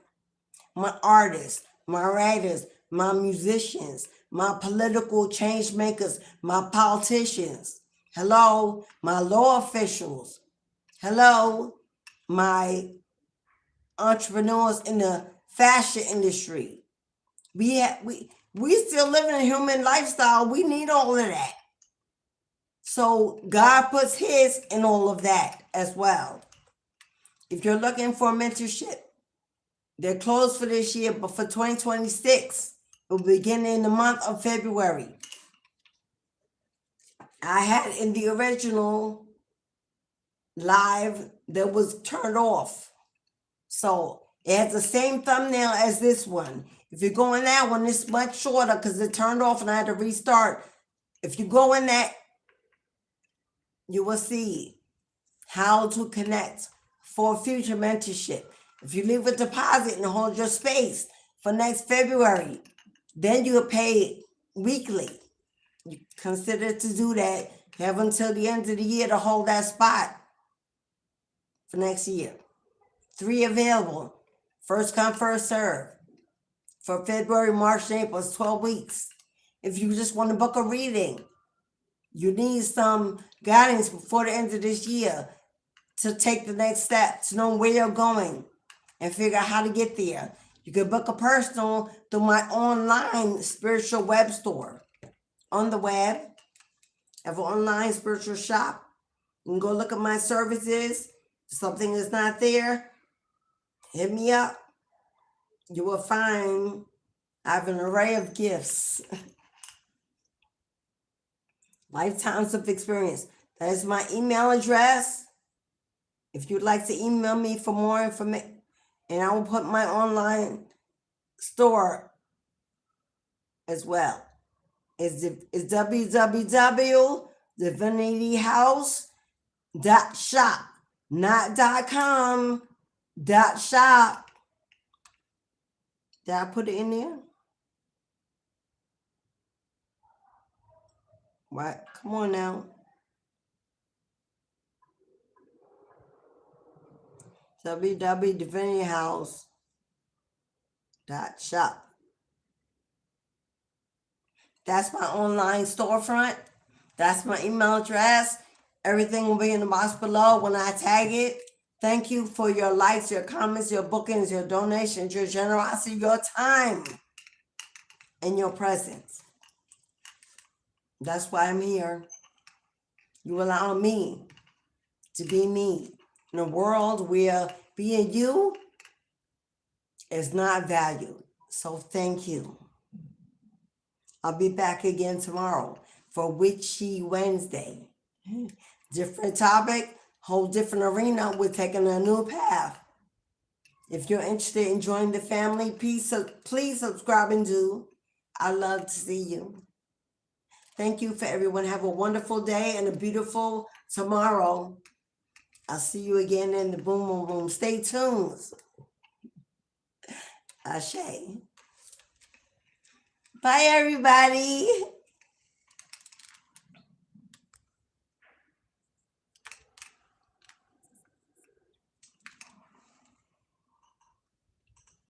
Speaker 1: My artists, my writers, my musicians, my political change makers, my politicians. Hello, my law officials. Hello, my entrepreneurs in the fashion industry. We still live in a human lifestyle. We need all of that. So God puts his in all of that as well. If you're looking for mentorship, they're closed for this year, but for 2026, it will begin in the month of February. I had in the original live that was turned off. So it has the same thumbnail as this one. If you go in that one, it's much shorter because it turned off and I had to restart. If you go in that, you will see how to connect for future mentorship. If you leave a deposit and hold your space for next February, then you will pay weekly. You consider to do that. You have until the end of the year to hold that spot for next year. 3 available. First come, first serve. For February, March, and April, it's 12 weeks. If you just want to book a reading, you need some guidance before the end of this year to take the next step, to know where you're going and figure out how to get there. You can book a personal through my online spiritual web store. On the web, I have an online spiritual shop. You can go look at my services. If something is not there, hit me up. You will find I have an array of gifts. Lifetimes of experience. That is my email address. If you'd like to email me for more information, and I will put my online store as well. It's www.divinityhouse.shop, not .com, .shop. Did I put it in there? What? Come on now. www.divinityhouse.shop. That's my online storefront. That's my email address. Everything will be in the box below when I tag it. Thank you for your likes, your comments, your bookings, your donations, your generosity, your time, and your presence. That's why I'm here. You allow me to be me in a world where being you is not valued. So thank you. I'll be back again tomorrow for Witchy Wednesday. Different topic, whole different arena. We're taking a new path. If you're interested in joining the family, please subscribe and do. I love to see you. Thank you for everyone. Have a wonderful day and a beautiful tomorrow. I'll see you again in the Boom Boom Room. Stay tuned. Ashe. Bye, everybody.